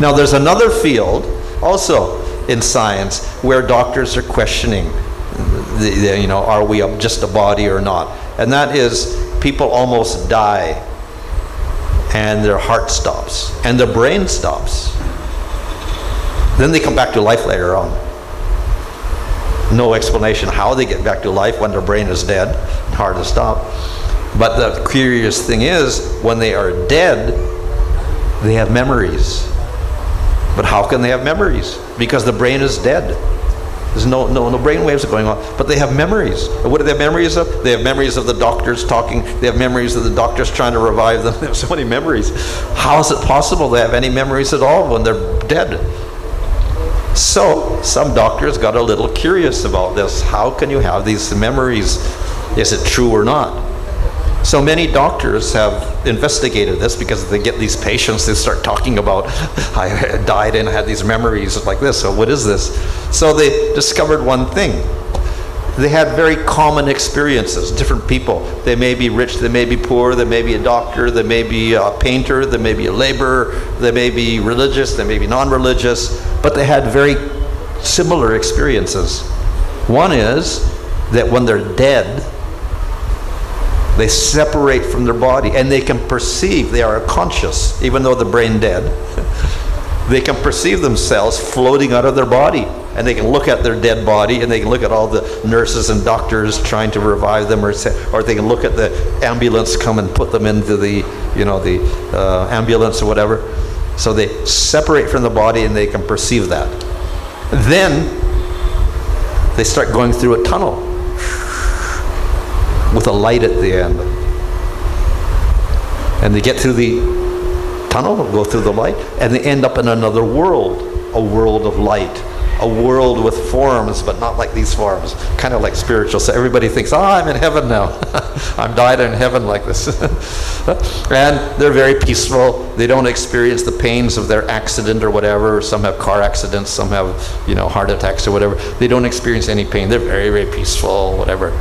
Now there's another field also in science where doctors are questioning, are we just a body or not? And that is, people almost die and their heart stops, and their brain stops. Then they come back to life later on. No explanation how they get back to life when their brain is dead, heart is stopped. But the curious thing is, when they are dead, they have memories. But how can they have memories? Because the brain is dead. There's no brain waves going on, but they have memories. And what do they have memories of? They have memories of the doctors talking. They have memories of the doctors trying to revive them. They have so many memories. How is it possible they have any memories at all when they're dead? So some doctors got a little curious about this. How can you have these memories? Is it true or not? So many doctors have investigated this, because they get these patients, they start talking about, I died and I had these memories like this, so what is this? So they discovered one thing. They had very common experiences, different people. They may be rich, they may be poor, they may be a doctor, they may be a painter, they may be a laborer, they may be religious, they may be non-religious, but they had very similar experiences. One is that when they're dead, they separate from their body, and they can perceive, they are conscious, even though the brain dead. They can perceive themselves floating out of their body, and they can look at their dead body, and they can look at all the nurses and doctors trying to revive them, or they can look at the ambulance come and put them into the, ambulance or whatever. So they separate from the body, and they can perceive that. Then they start going through a tunnel with a light at the end. And they get through the tunnel, go through the light, and they end up in another world, a world of light, a world with forms, but not like these forms, kind of like spiritual. So everybody thinks, I'm in heaven now. I'm died in heaven like this. And they're very peaceful. They don't experience the pains of their accident or whatever. Some have car accidents, some have, heart attacks or whatever. They don't experience any pain. They're very, very peaceful, whatever.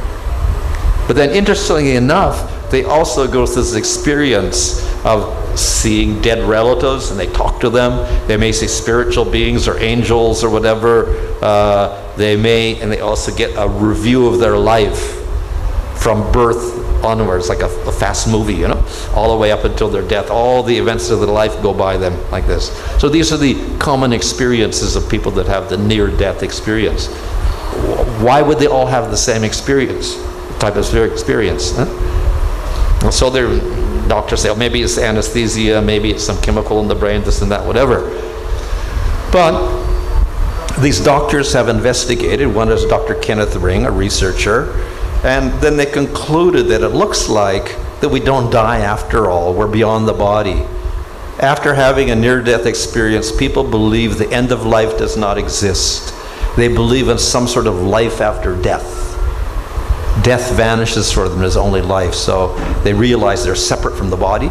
But then, interestingly enough, they also go through this experience of seeing dead relatives, and they talk to them. They may see spiritual beings or angels or whatever. And they also get a review of their life from birth onwards, like a fast movie, all the way up until their death. All the events of their life go by them like this. So these are the common experiences of people that have the near-death experience. Why would they all have the same experience? Type of experience. And so their doctors say, maybe it's anesthesia, maybe it's some chemical in the brain, this and that, whatever. But these doctors have investigated. One is Dr. Kenneth Ring, a researcher, and then they concluded that it looks like that we don't die after all. We're beyond the body. After having a near-death experience, people believe the end of life does not exist. They believe in some sort of life after death. Death vanishes for them, there's only life. So they realize they're separate from the body.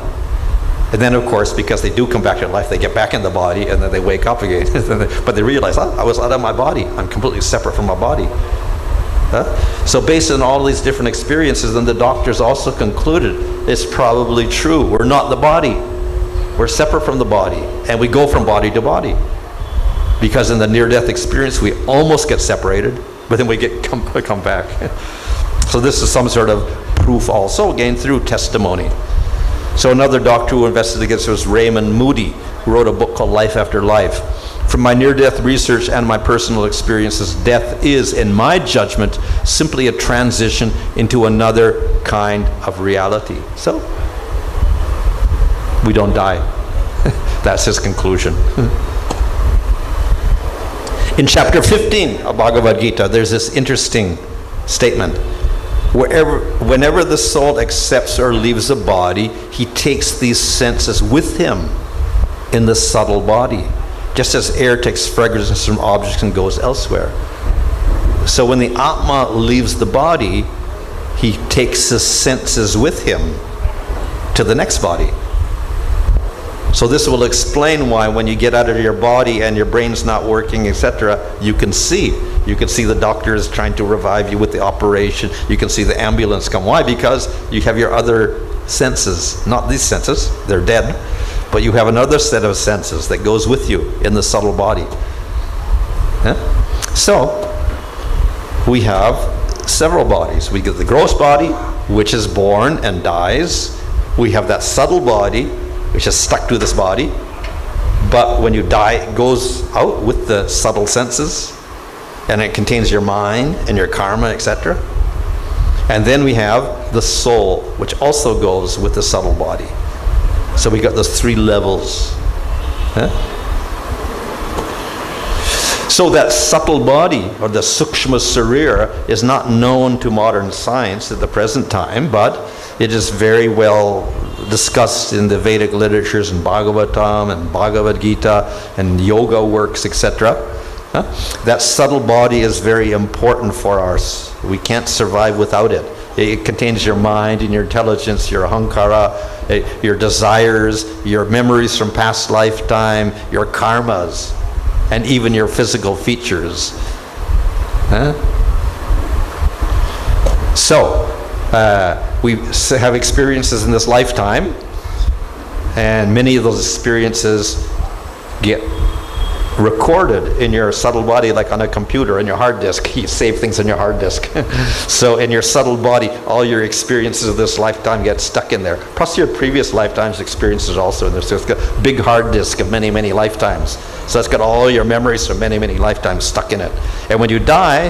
And then, of course, because they do come back to life, they get back in the body, and then they wake up again. But they realize, I was out of my body. I'm completely separate from my body. So based on all these different experiences, then the doctors also concluded it's probably true. We're not the body. We're separate from the body. And we go from body to body. Because in the near-death experience, we almost get separated, but then we come back. So this is some sort of proof also, again, through testimony. So another doctor who investigates was Raymond Moody, who wrote a book called Life After Life. From my near-death research and my personal experiences, death is, in my judgment, simply a transition into another kind of reality. So, we don't die. That's his conclusion. In chapter 15 of Bhagavad Gita, there's this interesting statement. Whenever the soul accepts or leaves a body, he takes these senses with him in the subtle body, just as air takes fragrances from objects and goes elsewhere. So when the Atma leaves the body, he takes his senses with him to the next body. So this will explain why when you get out of your body and your brain's not working, etc., you can see. You can see the doctors trying to revive you with the operation. You can see the ambulance come. Why? Because you have your other senses. Not these senses, they're dead. But you have another set of senses that goes with you in the subtle body. So, we have several bodies. We get the gross body, which is born and dies. We have that subtle body, which is stuck to this body. But when you die, it goes out with the subtle senses, and it contains your mind and your karma, etc. And then we have the soul, which also goes with the subtle body. So we got those 3 levels. So that subtle body, or the Sukshma Sarira, is not known to modern science at the present time, but it is very well discussed in the Vedic literatures and Bhagavatam and Bhagavad Gita and yoga works, etc. That subtle body is very important for us. We can't survive without it. It contains your mind and your intelligence, your ahankara, your desires, your memories from past lifetime, your karmas, and even your physical features. So, we have experiences in this lifetime, and many of those experiences get recorded in your subtle body, like on a computer, in your hard disk. You save things on your hard disk. So in your subtle body, all your experiences of this lifetime get stuck in there. Plus your previous lifetimes' experiences also in there. So it's got a big hard disk of many, many lifetimes. So it's got all your memories from many, many lifetimes stuck in it. And when you die,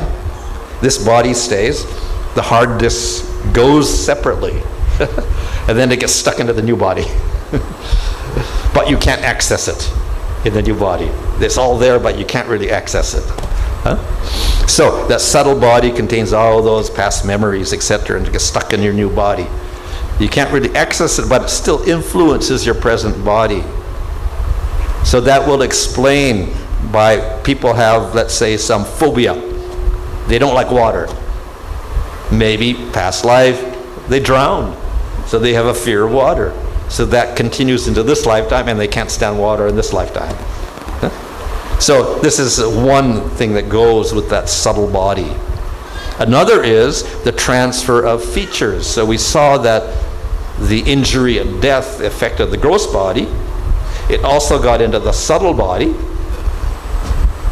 this body stays. The hard disk goes separately. And then it gets stuck into the new body. But you can't access it in the new body. It's all there, but you can't really access it. So that subtle body contains all those past memories, etc., and it gets stuck in your new body. You can't really access it, but it still influences your present body. So that will explain why people have, let's say, some phobia. They don't like water. Maybe past life, they drowned, so they have a fear of water. So that continues into this lifetime, and they can't stand water in this lifetime. So this is one thing that goes with that subtle body. Another is the transfer of features. So we saw that the injury and death affected the gross body. It also got into the subtle body.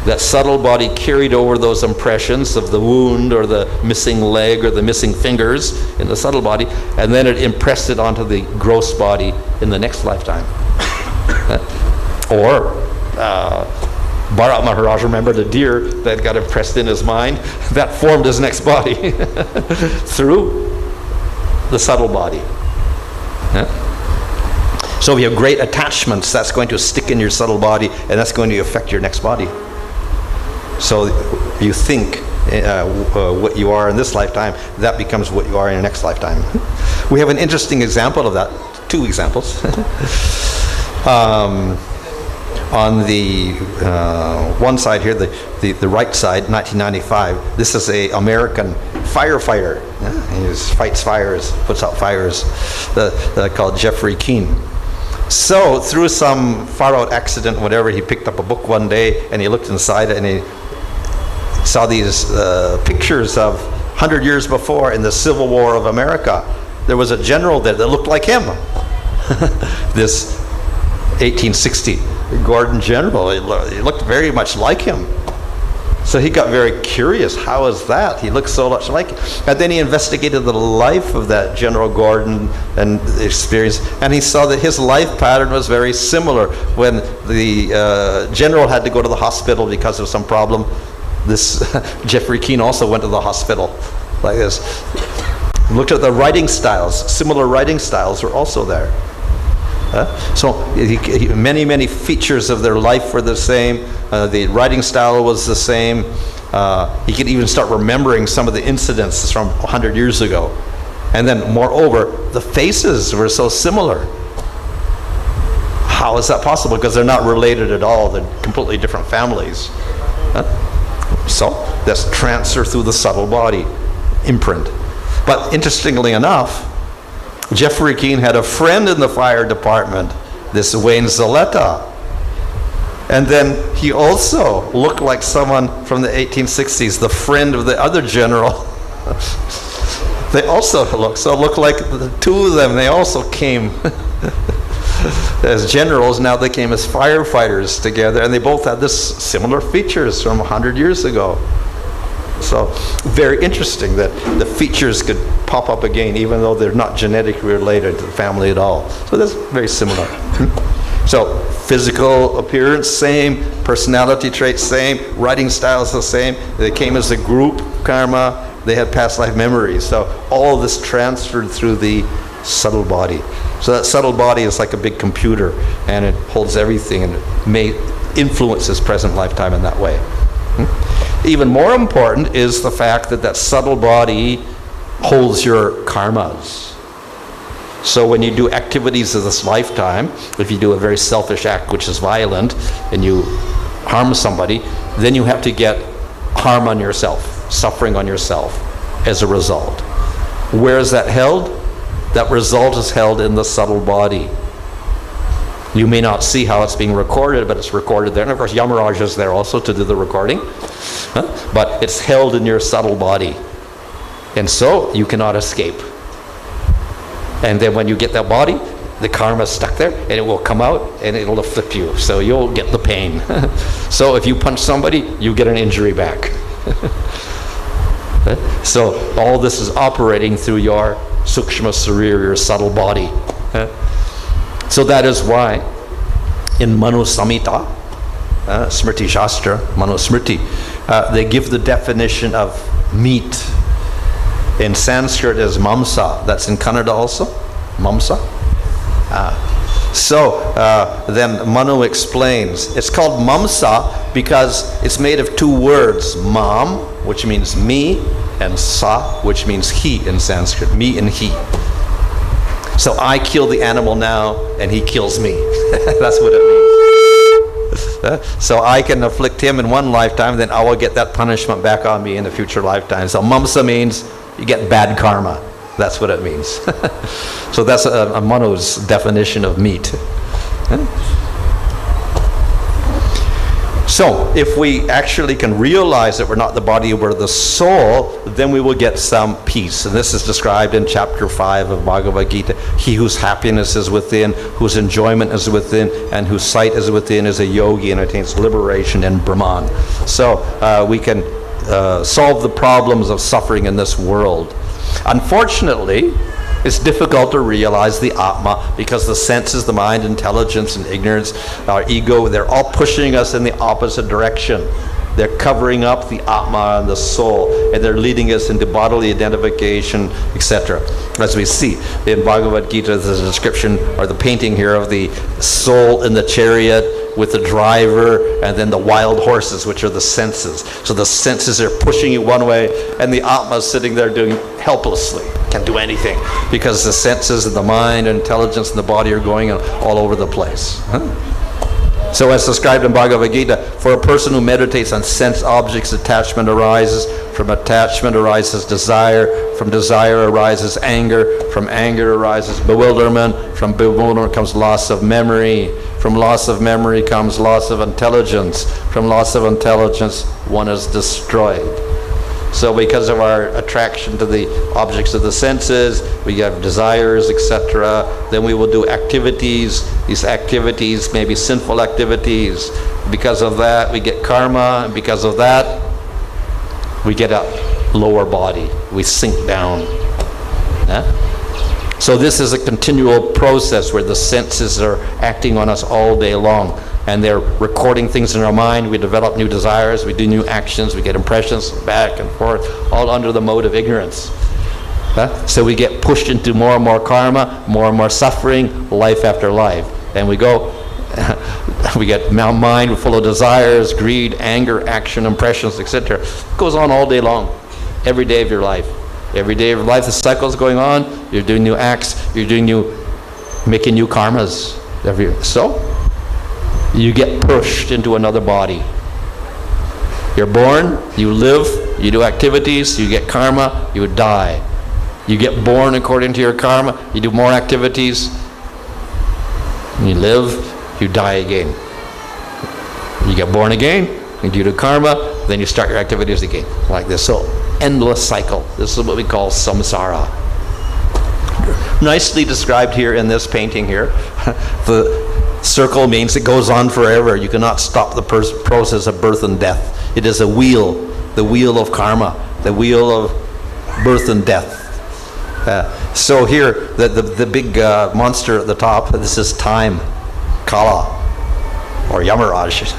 That subtle body carried over those impressions of the wound or the missing leg or the missing fingers in the subtle body, and then it impressed it onto the gross body in the next lifetime. Or Bharat Maharaj, remember the deer that got impressed in his mind? That formed his next body through the subtle body. So if you have great attachments, that's going to stick in your subtle body, and that's going to affect your next body. So you think what you are in this lifetime, that becomes what you are in your next lifetime. We have an interesting example of that, 2 examples. On the one side here, the right side, 1995, this is an American firefighter. He fights fires, puts out fires, called Jeffrey Keane. So through some far-out accident, whatever, he picked up a book one day, and he looked inside it, and he saw these pictures of 100 years before in the Civil War of America. There was a general there that looked like him. This 1860 Gordon general, he looked very much like him. So he got very curious. How is that? He looks so much like him. And then he investigated the life of that General Gordon and the experience, and he saw that his life pattern was very similar. When the general had to go to the hospital because of some problem, this Jeffrey Keane also went to the hospital like this. Looked at the writing styles. Similar writing styles were also there. So many, many features of their life were the same. The writing style was the same. He could even start remembering some of the incidents from 100 years ago. And then, moreover, the faces were so similar. How is that possible? Because they're not related at all. They're completely different families. So that's transfer through the subtle body, imprint. But interestingly enough, Jeffrey Keane had a friend in the fire department, this Wayne Zaletta. And then he also looked like someone from the 1860s, the friend of the other general. They also looked like the 2 of them. They also came as generals. Now they came as firefighters together, and they both had this similar features from 100 years ago. So very interesting that the features could pop up again even though they're not genetically related to the family at all. So that's very similar. So physical appearance, same. Personality traits, same. Writing styles, the same. They came as a group, karma. They had past life memories. So all of this transferred through the subtle body. So that subtle body is like a big computer, and it holds everything, and it may influence this present lifetime in that way. Even more important is the fact that that subtle body holds your karmas. So when you do activities of this lifetime, if you do a very selfish act which is violent and you harm somebody, then you have to get harm on yourself, suffering on yourself as a result. Where is that held? That result is held in the subtle body. You may not see how it's being recorded, but it's recorded there. And of course, Yamaraj is there also to do the recording. But it's held in your subtle body. And so you cannot escape. And then when you get that body, the karma is stuck there, and it will come out, and it'll afflict you. So you'll get the pain. So if you punch somebody, you get an injury back. So all this is operating through your sukshma sarir, your subtle body. So that is why in Manu Samhita, Smriti Shastra, Manu Smriti, they give the definition of meat. In Sanskrit is mamsa. That's in Kannada also, mamsa. Then Manu explains, it's called mamsa because it's made of two words, mam, which means me, and sa, which means he in Sanskrit, me and he. So I kill the animal now, and he kills me. That's what it means. So I can afflict him in one lifetime, then I will get that punishment back on me in a future lifetime. So mamsa means you get bad karma. That's what it means. So that's a Manu's definition of meat. So if we actually can realize that we're not the body, we're the soul, then we will get some peace. And this is described in chapter 5 of Bhagavad Gita. He whose happiness is within, whose enjoyment is within, and whose sight is within is a yogi and attains liberation in Brahman. So we can solve the problems of suffering in this world. Unfortunately, it's difficult to realize the Atma because the senses, the mind, intelligence, and ignorance, our ego, they're all pushing us in the opposite direction. They're covering up the Atma and the soul, and they're leading us into bodily identification, etc. As we see in Bhagavad Gita, there's a description, or the painting here, of the soul in the chariot with the driver, and then the wild horses, which are the senses. So the senses are pushing you one way, and the Atma is sitting there doing helplessly, can't do anything, because the senses and the mind and intelligence and the body are going all over the place. So as described in Bhagavad Gita, for a person who meditates on sense objects, attachment arises. From attachment arises desire. From desire arises anger. From anger arises bewilderment. From bewilderment comes loss of memory. From loss of memory comes loss of intelligence. From loss of intelligence, one is destroyed. So because of our attraction to the objects of the senses, we have desires, etc. Then we will do activities. These activities may be sinful activities. Because of that, we get karma. And because of that, we get a lower body. We sink down. So this is a continual process where the senses are acting on us all day long. And they're recording things in our mind. We develop new desires. We do new actions. We get impressions back and forth, all under the mode of ignorance. So we get pushed into more and more karma, more and more suffering, life after life. And we go, we get mind full of desires, greed, anger, action, impressions, etc. It goes on all day long, every day of your life. Every day of your life, the cycle is going on. You're doing new acts. You're making new karmas. So you get pushed into another body. You're born, you live, you do activities, you get karma, you die. You get born according to your karma, you do more activities, you live, you die again. You get born again, you do the karma, then you start your activities again, like this. So endless cycle. This is what we call samsara. Nicely described here in this painting here. The circle means it goes on forever. You cannot stop the process of birth and death. It is a wheel the wheel of karma, the wheel of birth and death. So here, the big monster at the top, this is time, Kala, or Yamaraj.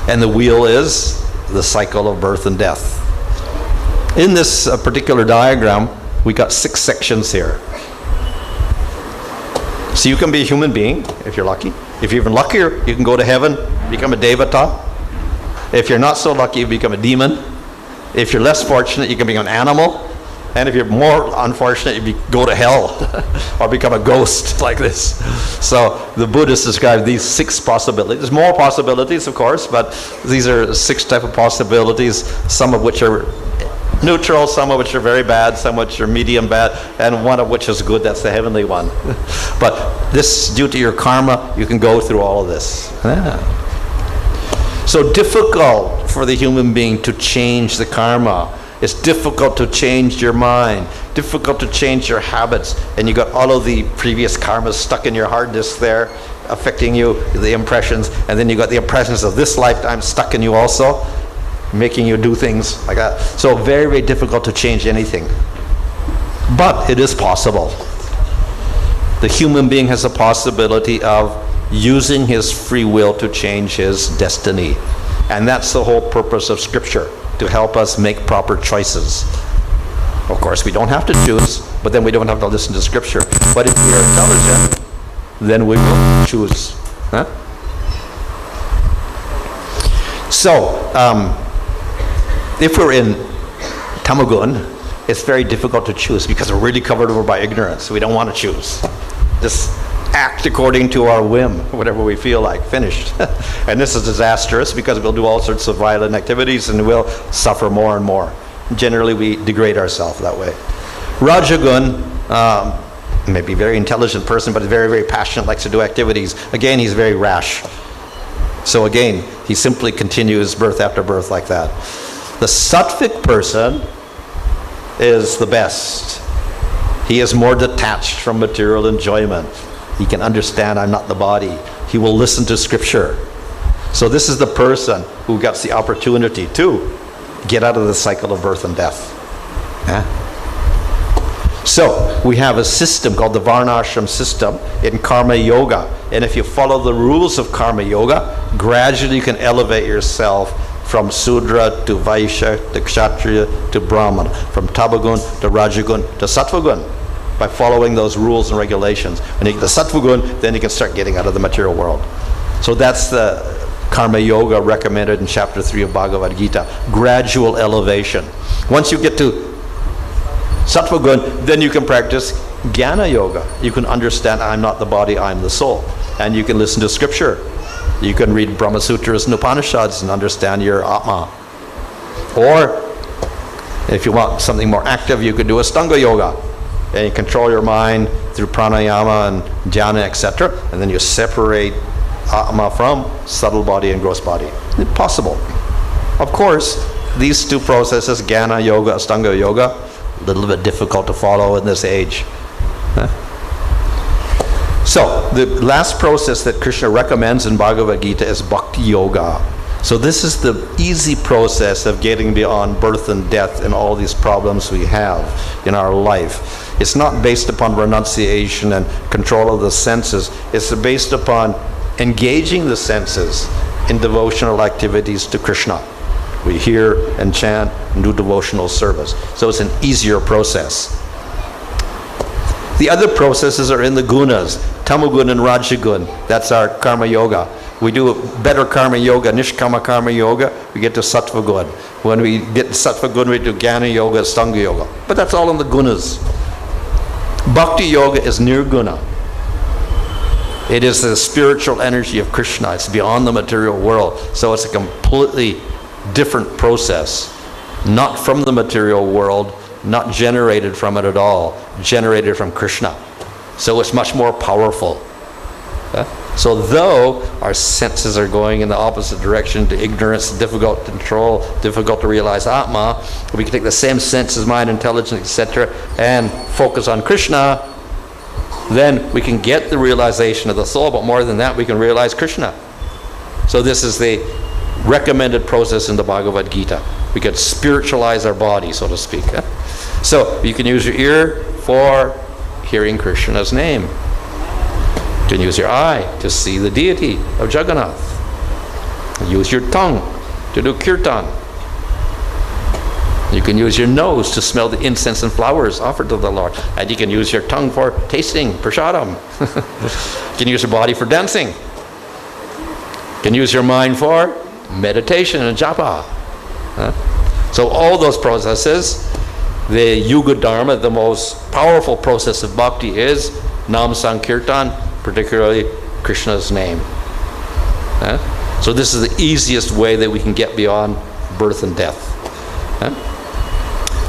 And the wheel is the cycle of birth and death. In this particular diagram, we got 6 sections here. So you can be a human being, if you're lucky. If you're even luckier, you can go to heaven, become a devata. If you're not so lucky, you become a demon. If you're less fortunate, you can become an animal. And if you're more unfortunate, you go to hell or become a ghost like this. So the Buddhists describe these 6 possibilities. There's more possibilities, of course, but these are 6 types of possibilities, some of which are neutral, some of which are very bad, some of which are medium bad, and one of which is good. That's the heavenly one. But this, due to your karma, you can go through all of this. Yeah. So difficult for the human being to change the karma. It's difficult to change your mind, difficult to change your habits, and you got all of the previous karmas stuck in your hard disk there, affecting you, the impressions, and then you got the impressions of this lifetime stuck in you also, making you do things like that. So very, very difficult to change anything. But it is possible. The human being has a possibility of using his free will to change his destiny. And that's the whole purpose of Scripture, to help us make proper choices. Of course, we don't have to choose, but then we don't have to listen to Scripture. But if we are intelligent, then we will choose. Huh? So, if we're in tamagun, it's very difficult to choose because we're really covered over by ignorance. We don't want to choose. Just act according to our whim, whatever we feel like, finished. And this is disastrous because we'll do all sorts of violent activities and we'll suffer more and more. Generally, we degrade ourselves that way. Rajagun, maybe a very intelligent person, but very, very passionate, likes to do activities. Again, he's very rash. So again, he simply continues birth after birth like that. The sattvic person is the best. He is more detached from material enjoyment. He can understand I'm not the body. He will listen to Scripture. So this is the person who gets the opportunity to get out of the cycle of birth and death. So we have a system called the Varnasrama system in Karma Yoga. And if you follow the rules of Karma Yoga, gradually you can elevate yourself from Sudra to Vaishya to Kshatriya to Brahmana, from Tabagun to Rajagun to Sattvagun, by following those rules and regulations. When you get to Sattvagun, then you can start getting out of the material world. So that's the Karma Yoga recommended in chapter 3 of Bhagavad Gita. Gradual elevation. Once you get to Sattvagun, then you can practice Jnana Yoga. You can understand I'm not the body, I'm the soul. And you can listen to Scripture. You can read Brahma Sutras and Upanishads and understand your Atma. Or, if you want something more active, you could do Astanga Yoga. And you control your mind through pranayama and dhyana, etc. And then you separate Atma from subtle body and gross body. It's possible. Of course, these 2 processes, Jnana Yoga, Astanga Yoga, a little bit difficult to follow in this age. So, the last process that Krishna recommends in Bhagavad Gita is Bhakti-Yoga. So this is the easy process of getting beyond birth and death and all these problems we have in our life. It's not based upon renunciation and control of the senses. It's based upon engaging the senses in devotional activities to Krishna. We hear and chant and do devotional service. So it's an easier process. The other processes are in the gunas, tamagun and rajagun. That's our karma yoga. We do better karma yoga, nishkama karma yoga, we get to sattva gun. When we get to sattva gun, we do jnana yoga, stanga yoga. But that's all in the gunas. Bhakti yoga is nirguna. It is the spiritual energy of Krishna. It's beyond the material world. So it's a completely different process. Not from the material world, not generated from it at all, generated from Krishna. So it's much more powerful. So though our senses are going in the opposite direction to ignorance, difficult to control, difficult to realize Atma, we can take the same senses, mind, intelligence, etc., and focus on Krishna, then we can get the realization of the soul, but more than that, we can realize Krishna. So this is the recommended process in the Bhagavad Gita. We could spiritualize our body, so to speak. So you can use your ear for hearing Krishna's name. You can use your eye to see the deity of Jagannath. Use your tongue to do Kirtan. You can use your nose to smell the incense and flowers offered to the Lord. And you can use your tongue for tasting prasadam. You can use your body for dancing. You can use your mind for meditation and japa. So all those processes, the Yuga Dharma, the most powerful process of bhakti is Nam Sankirtan, particularly Krishna's name. So this is the easiest way that we can get beyond birth and death.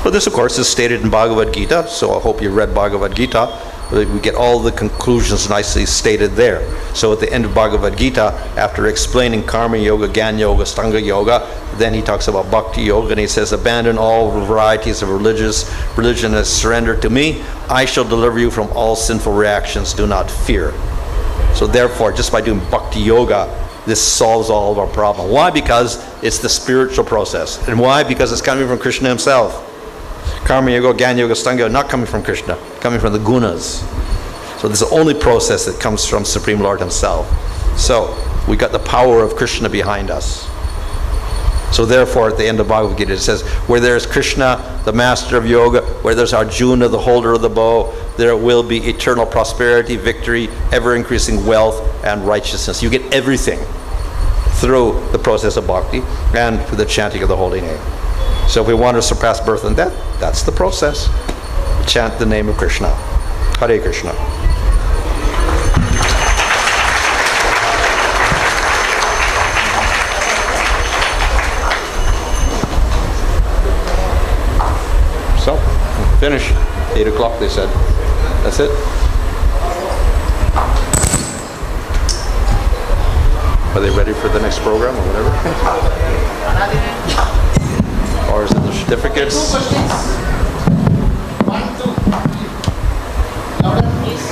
Well, this of course is stated in Bhagavad Gita, so I hope you read Bhagavad Gita. We get all the conclusions nicely stated there. So at the end of Bhagavad Gita, after explaining Karma Yoga, Jnana Yoga, Stanga Yoga, then he talks about Bhakti-Yoga, and he says, abandon all varieties of religion and surrender to me. I shall deliver you from all sinful reactions. Do not fear. So therefore, just by doing Bhakti-Yoga, this solves all of our problem. Why? Because it's the spiritual process. And why? Because it's coming from Krishna himself. Karma Yoga, Jnana Yoga, Stanga Yoga, not coming from Krishna, coming from the gunas. So this is the only process that comes from Supreme Lord himself. So we got the power of Krishna behind us. So therefore, at the end of Bhagavad Gita, it says, where there is Krishna, the master of yoga, where there's Arjuna, the holder of the bow, there will be eternal prosperity, victory, ever-increasing wealth, and righteousness. You get everything through the process of bhakti and through the chanting of the holy name. So if we want to surpass birth and death, that's the process. Chant the name of Krishna. Hare Krishna. So, finish. 8 o'clock, they said. That's it. Are they ready for the next program or whatever? Or is it the certificates? 2 questions. 1, 2. Louder, please.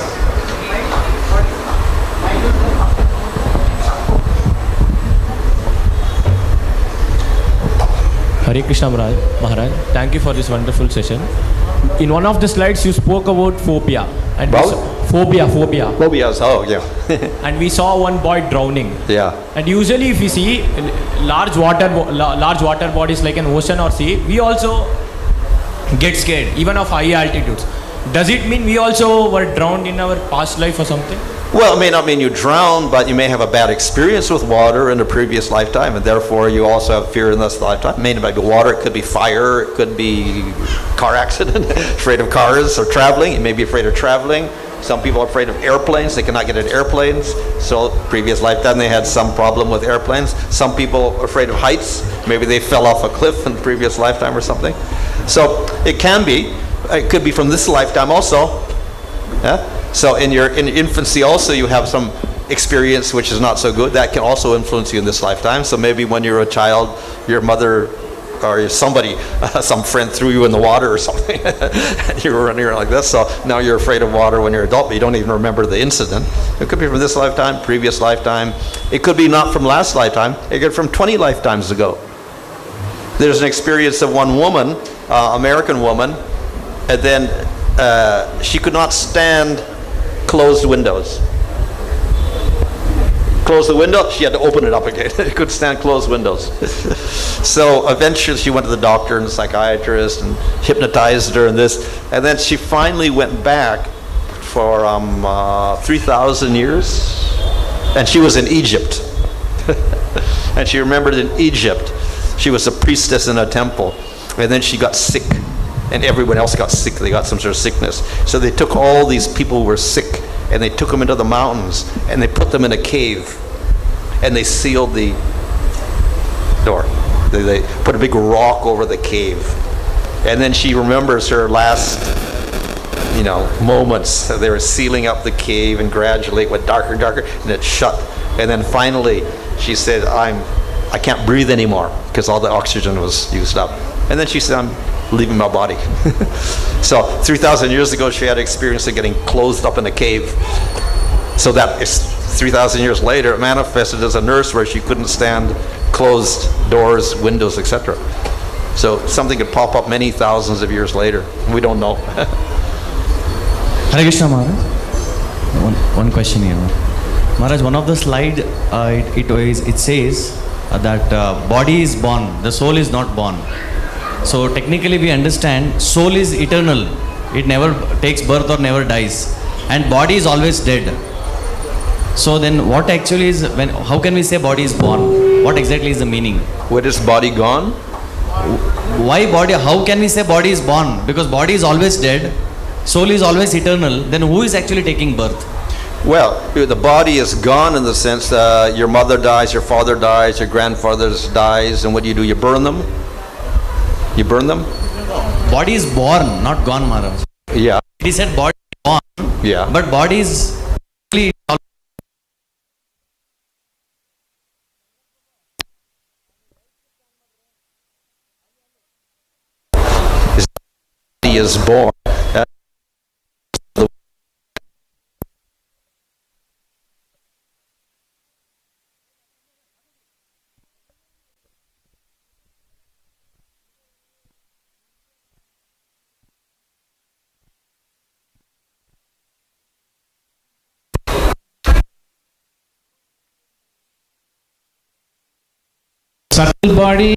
Hare Krishna Maharaj, thank you for this wonderful session. In one of the slides you spoke about phobia. And phobia. Phobias, oh yeah. And we saw one boy drowning. Yeah. And usually if we see large water bodies like an ocean or sea, we also get scared, even of high altitudes. Does it mean we also were drowned in our past life or something? Well, it may not mean you drown, but you may have a bad experience with water in a previous lifetime, and therefore you also have fear in this lifetime. It may not be water, it could be fire, it could be car accident, afraid of cars or traveling. You may be afraid of traveling. Some people are afraid of airplanes, they cannot get in airplanes. So previous lifetime they had some problem with airplanes. Some people are afraid of heights. Maybe they fell off a cliff in the previous lifetime or something. So it can be. It could be from this lifetime also. Yeah? So in infancy also you have some experience which is not so good. That can also influence you in this lifetime. So maybe when you're a child, your mother or somebody, some friend threw you in the water or something. And you were running around like this. So now you're afraid of water when you're an adult, but you don't even remember the incident. It could be from this lifetime, previous lifetime. It could be not from last lifetime. It could be from 20 lifetimes ago. There's an experience of one woman, American woman, and then she could not stand closed windows. Close the window, she had to open it up again. She couldn't stand closed windows. So eventually she went to the doctor and the psychiatrist and hypnotized her and this. And then she finally went back for 3,000 years. And she was in Egypt. And she remembered in Egypt, she was a priestess in a temple. And then she got sick. And everyone else got sick. They got some sort of sickness. So they took all these people who were sick and they took them into the mountains and they put them in a cave and they sealed the door. They put a big rock over the cave. And then she remembers her last, moments. They were sealing up the cave and gradually it went darker and darker and it shut. And then finally she said, I can't breathe anymore because all the oxygen was used up. And then she said, I'm leaving my body. So 3,000 years ago she had experience of getting closed up in a cave. So that is 3,000 years later it manifested as a nurse where she couldn't stand closed doors, windows, etc. So something could pop up many thousands of years later. We don't know. Hare Krishna Maharaj. One question here. Maharaj, one of the slide, it says that body is born, the soul is not born. So technically we understand soul is eternal. It never takes birth or never dies. And body is always dead. So then what actually is, how can we say body is born? What exactly is the meaning? Where is body gone? Why body? How can we say body is born? Because body is always dead, soul is always eternal. Then who is actually taking birth? Well, the body is gone in the sense that your mother dies, your father dies, your grandfather dies, and what do? You burn them? You burn them? Body is born, not gone, Maharaj. Yeah. He said body is born. Yeah. But body is is born. Subtle body.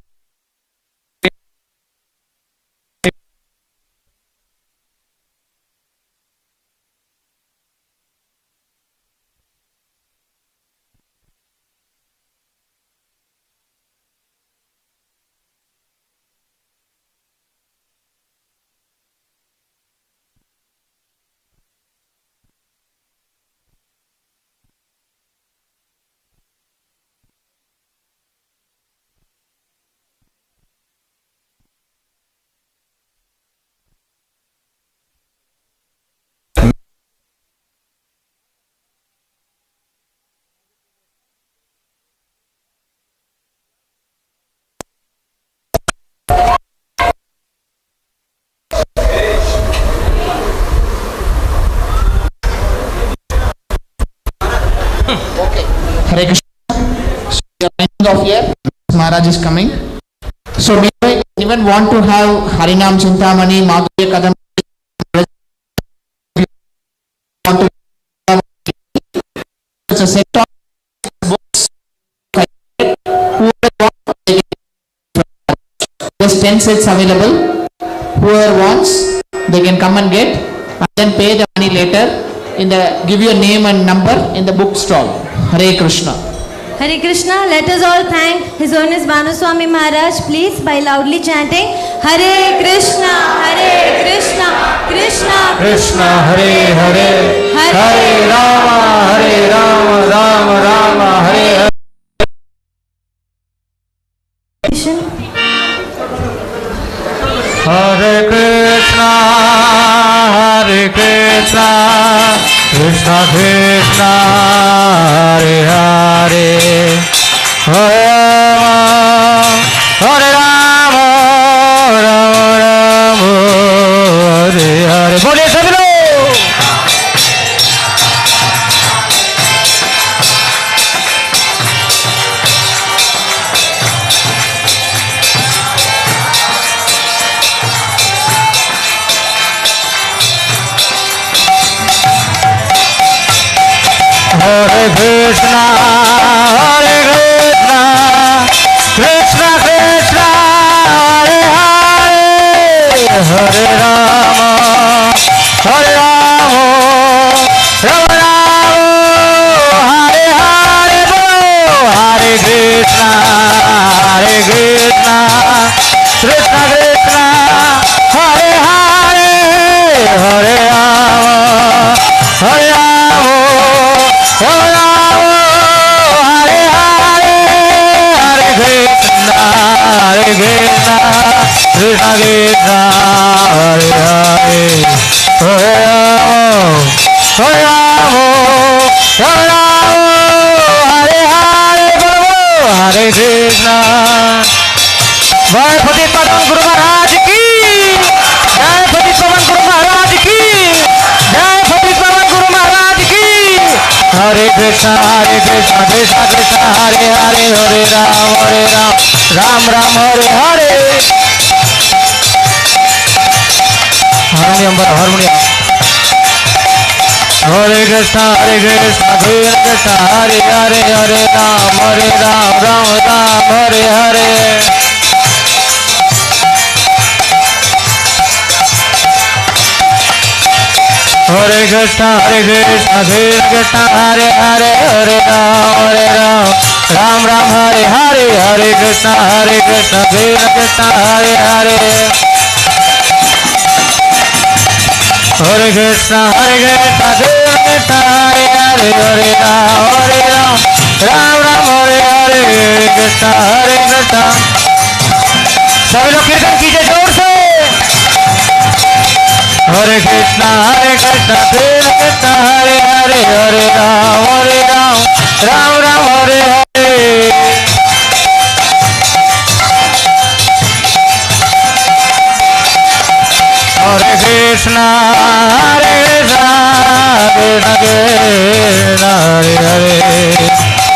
Hare Krishna. So we are ending off here. Maharaj is coming. So do you even want to have Harinam Chintamani, Madhurya Kadam? It's a set of books. There's 10 sets available. Whoever wants, they can come and get, and then pay the money later. Give your name and number in the book stall. Hare Krishna. Hare Krishna. Let us all thank His Holiness Varnasrama Maharaj, please, by loudly chanting Hare Krishna, Hare Krishna, Krishna Krishna Hare Hare, Hare Rama, Rama Rama, Hare Hare. Hare Krishna, Hare Krishna, Krishna Krishna, Hare Hare, Hare Rama, Rama Rama, Hare Hare. बोलिए सभी लोग. Hare Krishna, Hare Krishna, Krishna Krishna, Hare Hare, Hare Rama, Hare Rama, Rama Rama, Hare Hare. Hare Krishna, Hare Krishna, Krishna Krishna, Hare Hare, Hare Rama, Hare Rama. Hare Krishna, Krishna Krishna, Hare Hare, Hare Rama, Hare Rama, Rama Rama, Hare Hare. Hare Krishna. Jai Pati Pavan Guru Maharaj ki, Jai Pati Pavan Guru Maharaj ki, Jai Pati Pavan Guru Maharaj ki. Hare Krishna. Krishna Krishna Krishna Hare Hare Hare Ram Ram Ram Hare Hare. Harmonium harmonium. Hare Krishna Krishna Krishna Hare Hare Hare Ram Ram Ram Hare Hare. Hare Krishna Krishna Krishna Hare Hare Hare Ram Ram Ram Hare Hare. Hare Krishna Krishna Krishna Hare Hare. Hare Krishna Krishna Krishna Hare Hare Hare Ram Ram Ram Hare Hare. Hare Krishna Krishna. सभी लोग कीर्तन कीजिए जोर से. Hare Krishna Krishna Krishna Hare Hare Hare Ram Ram Ram Hare Hare. Hare Krishna Krishna Krishna Hare Hare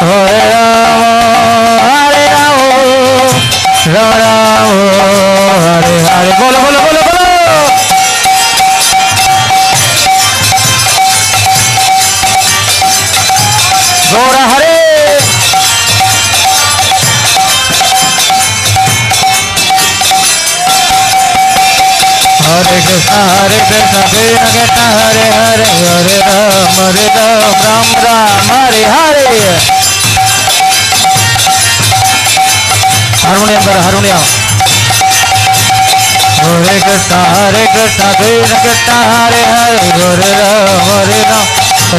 Hare Ram Ram Ram Hare Hare. बोलो बोलो बोलो बोलो. Gora Hare. Hare Krishna Krishna Krishna Hare Hare Hare Ram Ram Ram Hare Hare. Harmonium harmonium. Hare Krishna Krishna Krishna Hare Hare Hare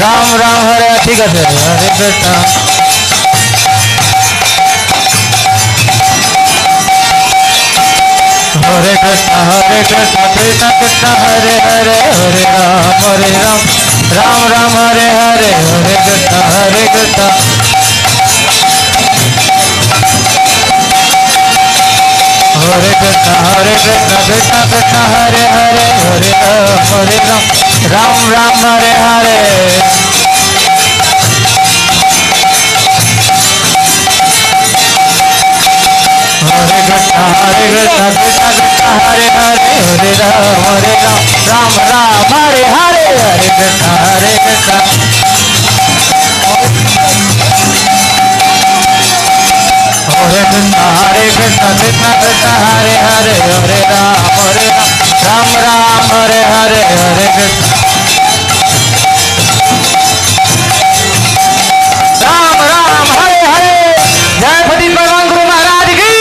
Ram Ram Ram Hare. ठीक है sir. Hare Krishna. Hare Krishna Krishna Krishna Hare Hare Hare Ram Ram Ram Hare Hare. Hare Krishna Krishna. Hare Krishna Krishna Krishna Hare Hare Hare Ram Ram Hare Hare. Hare Krishna Krishna Krishna Hare Hare Hare Ram Ram Hare Hare. Hare Krishna Krishna. Hare Krishna Krishna Krishna Hare Hare Hare Ram Ram Hare Hare. Hare Krishna. Ram Ram Hare Hare. Jai Pati Bhagwan Guru Maharaj ki.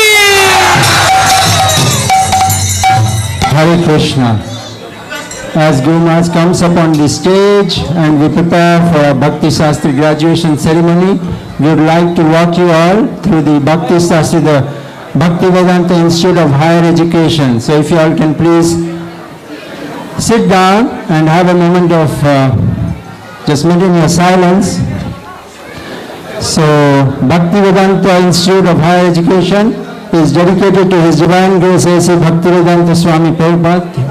Hare Krishna. As Guru Maharaj comes up on the stage and we prepare for a Bhakti Shastri graduation ceremony, we would like to walk you all through the Bhakti Shastri, the Bhakti-Vedanta Institute of Higher Education. So if you all can please sit down and have a moment of just maintain your silence. So Bhakti-Vedanta Institute of Higher Education is dedicated to His Divine Grace A.C. Bhakti-Vedanta Swami Prabhupada.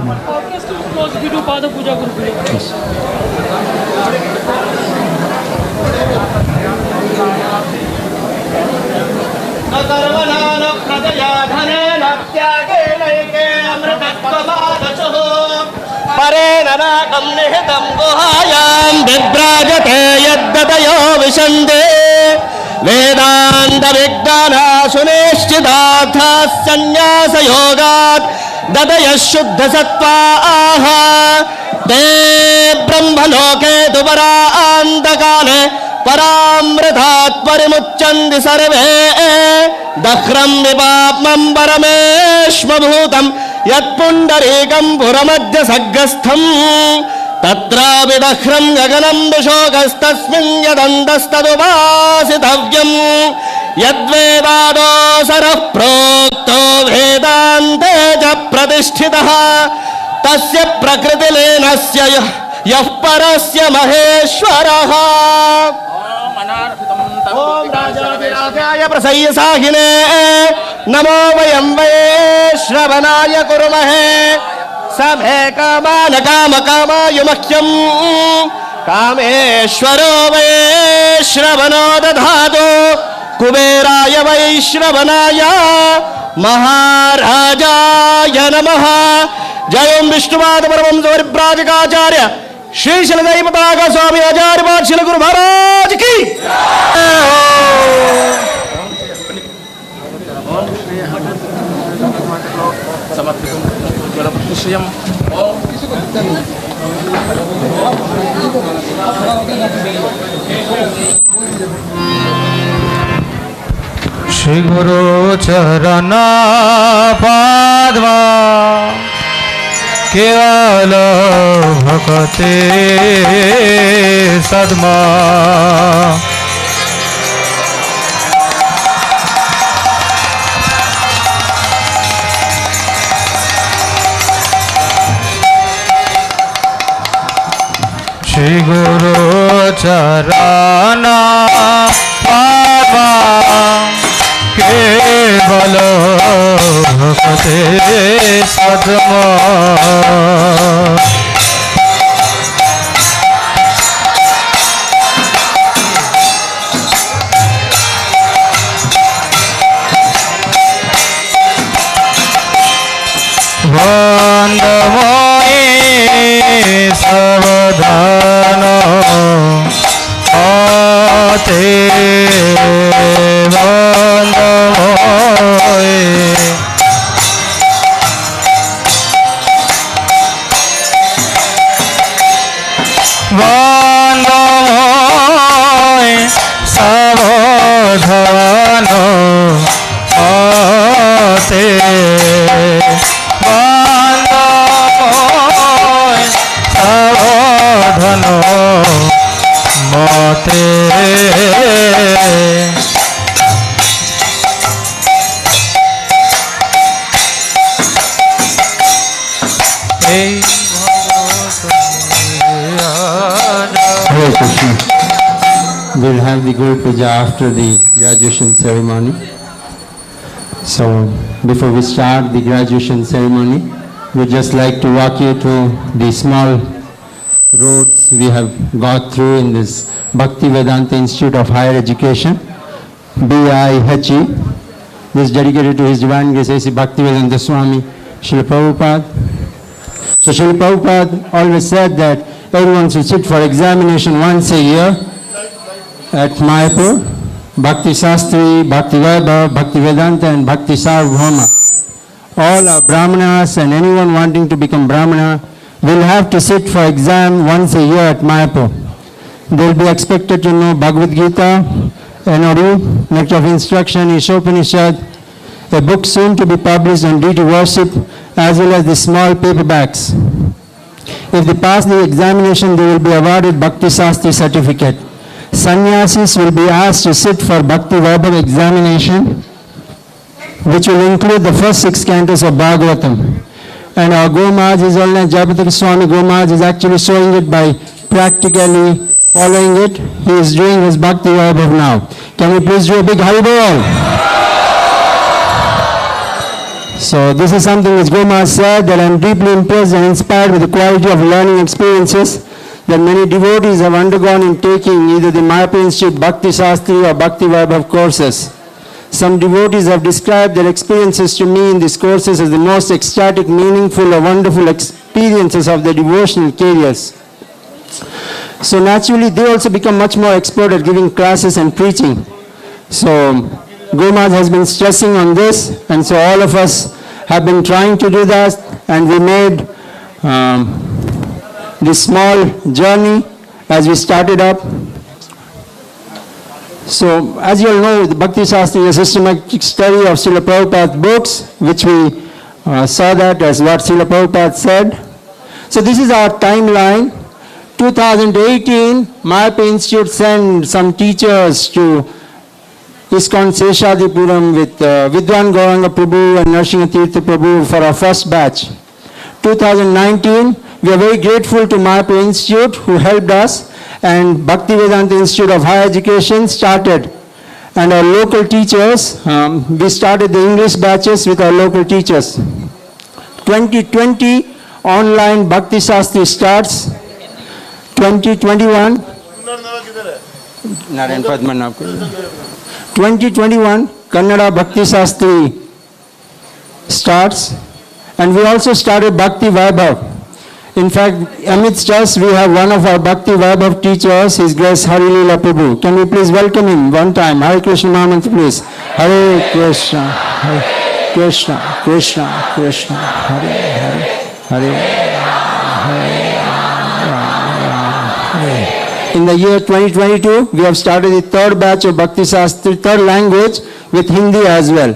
परेण नाकं निहितं गुहायां विभ्राजते यद्दतयो विशन्ते वेदान्तविज्ञानासु निश्चितार्थाः सन्न्यासयोगात् ददयः शुद्धसत्त्वाः ते ब्रह्मलोके तु परान्तकाले परामृतात् परिमुच्यन्ति सर्वे दह्रं विपाप्मं परमेश्वभूतं यत्पुण्डरीकं पुरमद्य सग्गस्थं तत्रापि दह्रं गगनं विशोकस्तस्मिन् यदन्तस्तदुपासितव्यं यद्वेदादोसरः प्रोक्तो वेदान्ते च प्रतिष्ठितः तस्य प्रकृतिलीनस्य यः परस्य महेश्वरः ओम राजाधिराजाय प्रसय्यसाहिने नमो वयं वै श्रवणाय कुर्महे सभे कामान काम कामाय मह्यं कामेश्वरो वैश्रवणो दधातु कुबेराय वैश्रवणाय महाराजाय नमः। जय ओं विष्णुपाद परमहंस परिव्राजकाचार्य श्री शैलदैवताका स्वामी आचार्य श्री गुरु महाराज की। श्री गुरु चरण पाद्मा केवल भक्ति सद्मा। श्री गुरु चरण पाद्मा केवल भक्ति सद्मा। वंदमोहि सावधान आते वंदमोहि। वंदमोहि सावधान आते सावधान मते। Hare Krishna. We'll have the Guru Puja after the graduation ceremony. So before we start the graduation ceremony, we'd just like to walk you through the small roads we have got through in this Bhakti-Vedanta Institute of Higher Education, BIHE. This is dedicated to His Divine Grace A.C. Bhakti-Vedanta Swami, Srila Prabhupada. So Srila Prabhupada always said that everyone should sit for examination once a year at Mayapur. Bhakti Shastri, Bhakti Vaibhav, Bhakti Vedanta and Bhakti Sarvabhauma. All are Brahmanas, and anyone wanting to become Brahmana will have to sit for exam once a year at Mayapur. They will be expected to know Bhagavad Gita, NOD, Nectar of Instruction, Ishopanishad, a book soon to be published on deity worship, as well as the small paperbacks. If they pass the examination, they will be awarded Bhakti Shastri certificate. Sannyasis will be asked to sit for Bhakti Vaibhav examination, which will include the first 6 cantos of Bhagavatam. And our Gomaj, His Holiness Jayapataka Swami Gomaj, is actually showing it by practically following it. He is doing his Bhakti Vaibhav now. Can we please do a big Haribol? So this is something which Gomaj said, that I am deeply impressed and inspired with the quality of learning experiences that many devotees have undergone in taking either the Mayapur Institute Bhakti Shastri or Bhakti Vaibhav courses. Some devotees have described their experiences to me in these courses as the most ecstatic, meaningful, or wonderful experiences of their devotional careers. So naturally, they also become much more expert at giving classes and preaching. So Gomaj has been stressing on this, and so all of us have been trying to do that, and we made this small journey as we started up. So, as you all know, the Bhakti Shastri is a systematic study of Srila Prabhupada's books, which we saw that as what Srila Prabhupada said. So, this is our timeline. 2018, Mayapur Institute sent some teachers to ISKCON Seshadripuram with Vidwan Gauranga Prabhu and Narsingha Tirtha Prabhu for our first batch. 2019, we are very grateful to Mayapur Institute who helped us, and Bhakti-Vedanta Institute of Higher Education started. And our local teachers, we started the English batches with our local teachers. 2020, online Bhakti Shastri starts. 2021 Narayan Padmanabh 2021 Kannada Bhakti Shastri starts, and we also started Bhakti Vaibhav. In fact, amidst us we have one of our Bhakti Vaibhav teachers, His Grace Hari Leela Prabhu. Can we please welcome him one time? Hare Krishna Mahamantra, please. Hare Krishna, Hare Krishna, Krishna Krishna, Hare Hare, Hare Hare. In the year 2022, we have started the third batch of Bhakti Shastri, third language, with Hindi as well.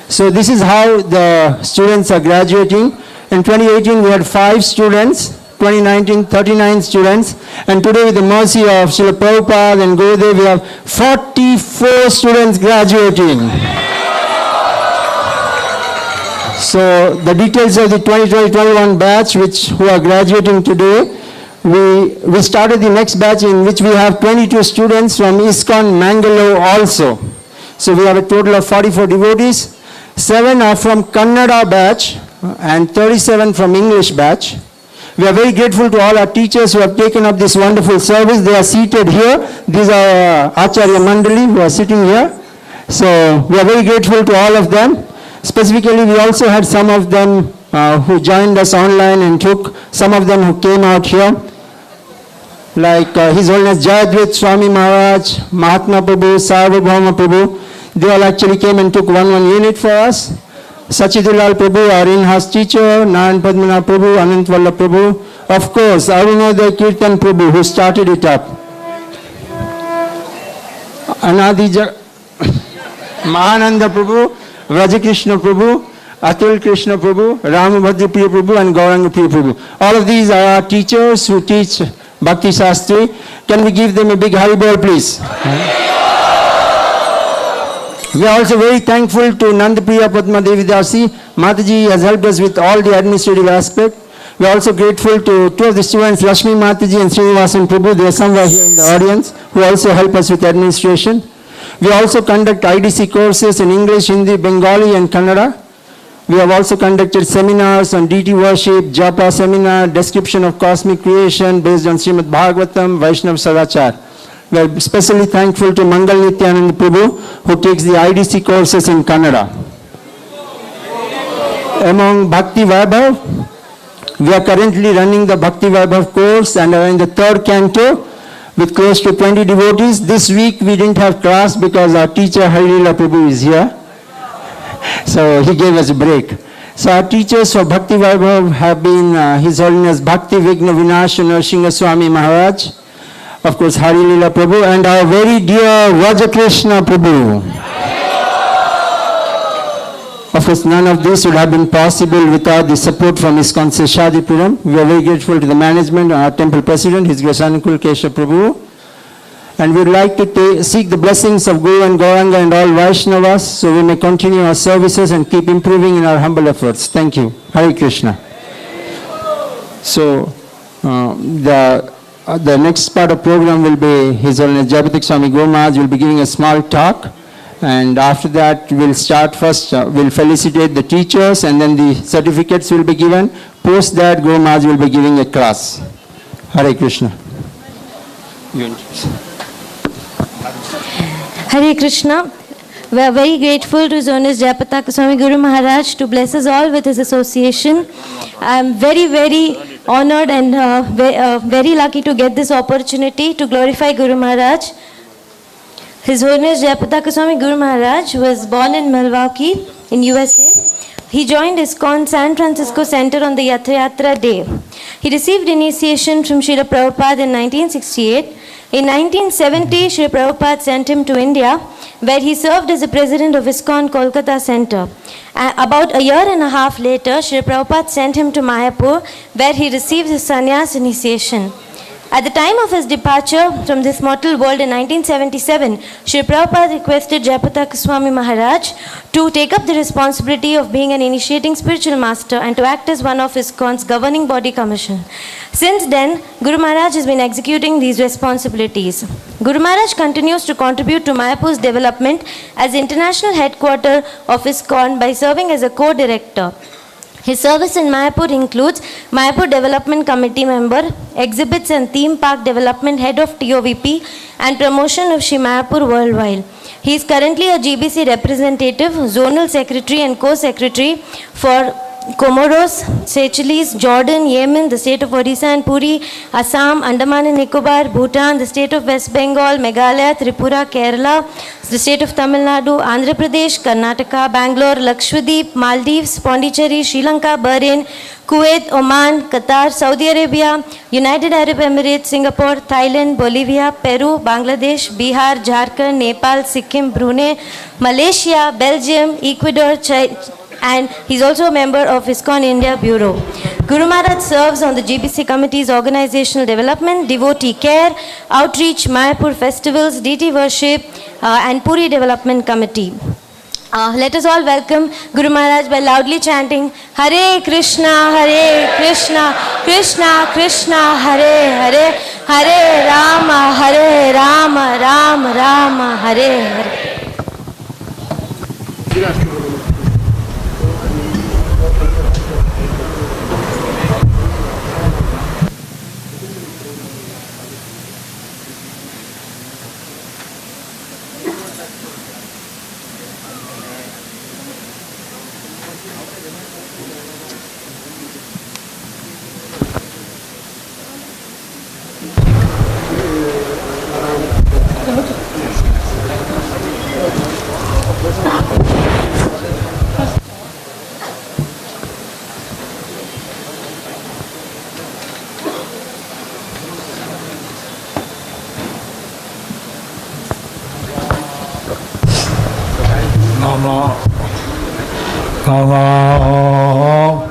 So this is how the students are graduating. In 2018, we had 5 students, 2019, 39 students, and today with the mercy of Srila Prabhupada and Gurudev, we have 44 students graduating. So the details of the 2020-21 batch who are graduating today, we started the next batch in which we have 22 students from ISKCON Mangalore also. So we have a total of 44 devotees. 7 are from Kannada batch and 37 from English batch. We are very grateful to all our teachers who have taken up this wonderful service. They are seated here. These are Acharya Mandali who are sitting here. So we are very grateful to all of them. Specifically, we also had some of them who joined us online and took, some of them who came out here, like His Holiness Jayadvaita Swami Maharaj, Mahatma Prabhu, Sarvabhauma Prabhu. They all actually came and took one unit for us. Sachidulal Prabhu, our in-house teacher, Narayan Padmanabh Prabhu, Anant Vallabh Prabhu. Of course, Arunodaya Kirtan Prabhu, who started it up. Mahananda Prabhu, Vrajakrishna Prabhu, Atul Krishna Prabhu, Ramabhadra Priya Prabhu, and Gauranga Priya Prabhu. All of these are our teachers who teach Bhakti Shastri. Can we give them a big Haribol, please? We are also very thankful to Nandapriya Padma Devi Dasi. Mataji has helped us with all the administrative aspect. We are also grateful to 2 of the students, Lakshmi Mataji and Srinivasan Prabhu. They are somewhere here in the audience, who also help us with administration. We also conduct IDC courses in English, Hindi, Bengali, and Kannada. We have also conducted seminars on deity worship, Japa seminar, description of cosmic creation based on Srimad Bhagavatam, Vaishnav Sadachar. We are especially thankful to Mangal Nityanand Prabhu, who takes the IDC courses in Kannada. Among Bhakti Vaibhav, we are currently running the Bhakti Vaibhav course and are in the 3rd canto with close to 20 devotees. This week we didn't have class because our teacher Hari Leela Prabhu is here. So he gave us a break. So our teachers for Bhakti Vaibhav have been His Holiness Bhakti Vigna Vinasha Narsingha Swami Maharaj, of course Hari Leela Prabhu, and our very dear Rajakrishna Prabhu. Of course, none of this would have been possible without the support from ISKCON Seshadripuram. We are very grateful to the management and our temple president, His Grace Anukul Keshav Prabhu. And we would like to seek the blessings of Guru and Gauranga and all Vaishnavas so we may continue our services and keep improving in our humble efforts. Thank you. Hare Krishna. So, the next part of program will be His Holiness Jayapataka Swami Guru Maharaj will be giving a small talk, and after that we'll start first, we'll felicitate the teachers and then the certificates will be given. Post that, Guru Maharaj will be giving a class. Hare Krishna. Hare Krishna. We are very grateful to His Holiness Jayapataka Swami Guru Maharaj to bless us all with his association. I am very, very honored and very lucky to get this opportunity to glorify Guru Maharaj. His Holiness Jayapataka Swami Guru Maharaj was born in Milwaukee in USA. He joined ISKCON San Francisco Center on the Yatra Day. He received initiation from Srila Prabhupada in 1968. In 1970, Srila Prabhupada sent him to India, where he served as the president of ISKCON Kolkata Center. About a year and a half later, Srila Prabhupada sent him to Mayapur, where he received his sannyas initiation. At the time of his departure from this mortal world in 1977, Srila Prabhupada requested Jayapataka Swami Maharaj to take up the responsibility of being an initiating spiritual master and to act as one of ISKCON's governing body commission. Since then, Guru Maharaj has been executing these responsibilities. Guru Maharaj continues to contribute to Mayapur's development as international headquarter of ISKCON by serving as a co-director. His service in Mayapur includes Mayapur Development Committee member, Exhibits and Theme Park Development Head of TOVP, and promotion of Shri Mayapur worldwide. He is currently a GBC representative, Zonal Secretary and Co-Secretary for Comoros, Seychelles, Jordan, Yemen, the state of Odisha and Puri, Assam, Andaman and Nicobar, Bhutan, the state of West Bengal, Meghalaya, Tripura, Kerala, the state of Tamil Nadu, Andhra Pradesh, Karnataka, Bangalore, Lakshadweep, Maldives, Pondicherry, Sri Lanka, Bahrain, Kuwait, Oman, Qatar, Saudi Arabia, United Arab Emirates, Singapore, Thailand, Bolivia, Peru, Bangladesh, Bihar, Jharkhand, Nepal, Sikkim, Brunei, Malaysia, Belgium, Ecuador, and he's also a member of ISKCON India Bureau. Guru Maharaj serves on the GBC Committee's Organizational Development, Devotee Care, Outreach, Mayapur Festivals, DT Worship, and Puri Development Committee. Let us all welcome Guru Maharaj by loudly chanting Hare Krishna, Krishna Krishna, Hare Hare, Hare Rama, Rama Rama, Hare Hare.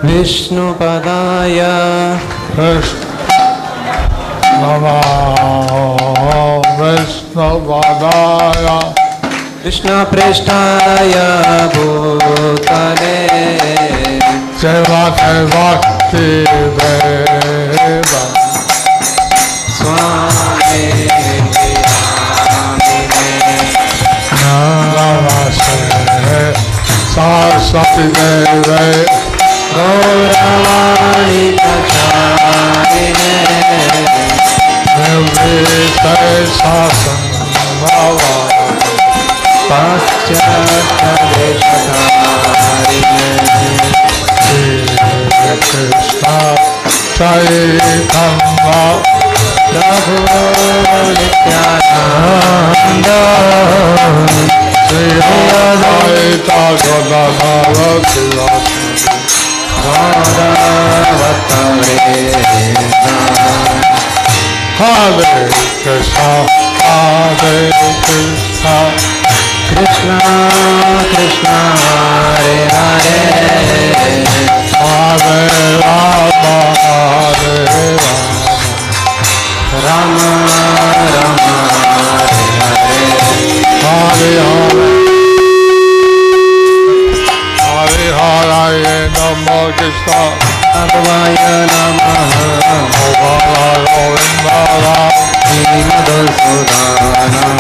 Vishnupadaya Vishnupadaya Krishna Preshtaya Bhutale Seva Bhakti Deva Swami Namaste Saraswati Deva Gauravani Pracharine Nirvite Sasambhava Paschatadeshakarine Krishna Chaitanya Prabhu Nityananda Sri Advaita Gadadhara Radhavatare Hare Krishna Hare Krishna Krishna Krishna Hare Hare Hare Rama Hare Rama Rama Hare Hare Hare Hare Hare Namo Krishna Bhavaya Namaha Bhavaya Madhusudanam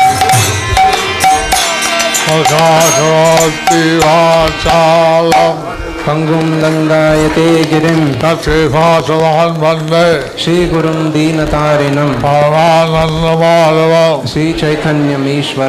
Sakaroti Vachalam Pangum Dandayate Girim Tatri Vasavan Vande Shri Gurum Dinatarinam Paramananda Madhavam Sri Chaitanya Ishvara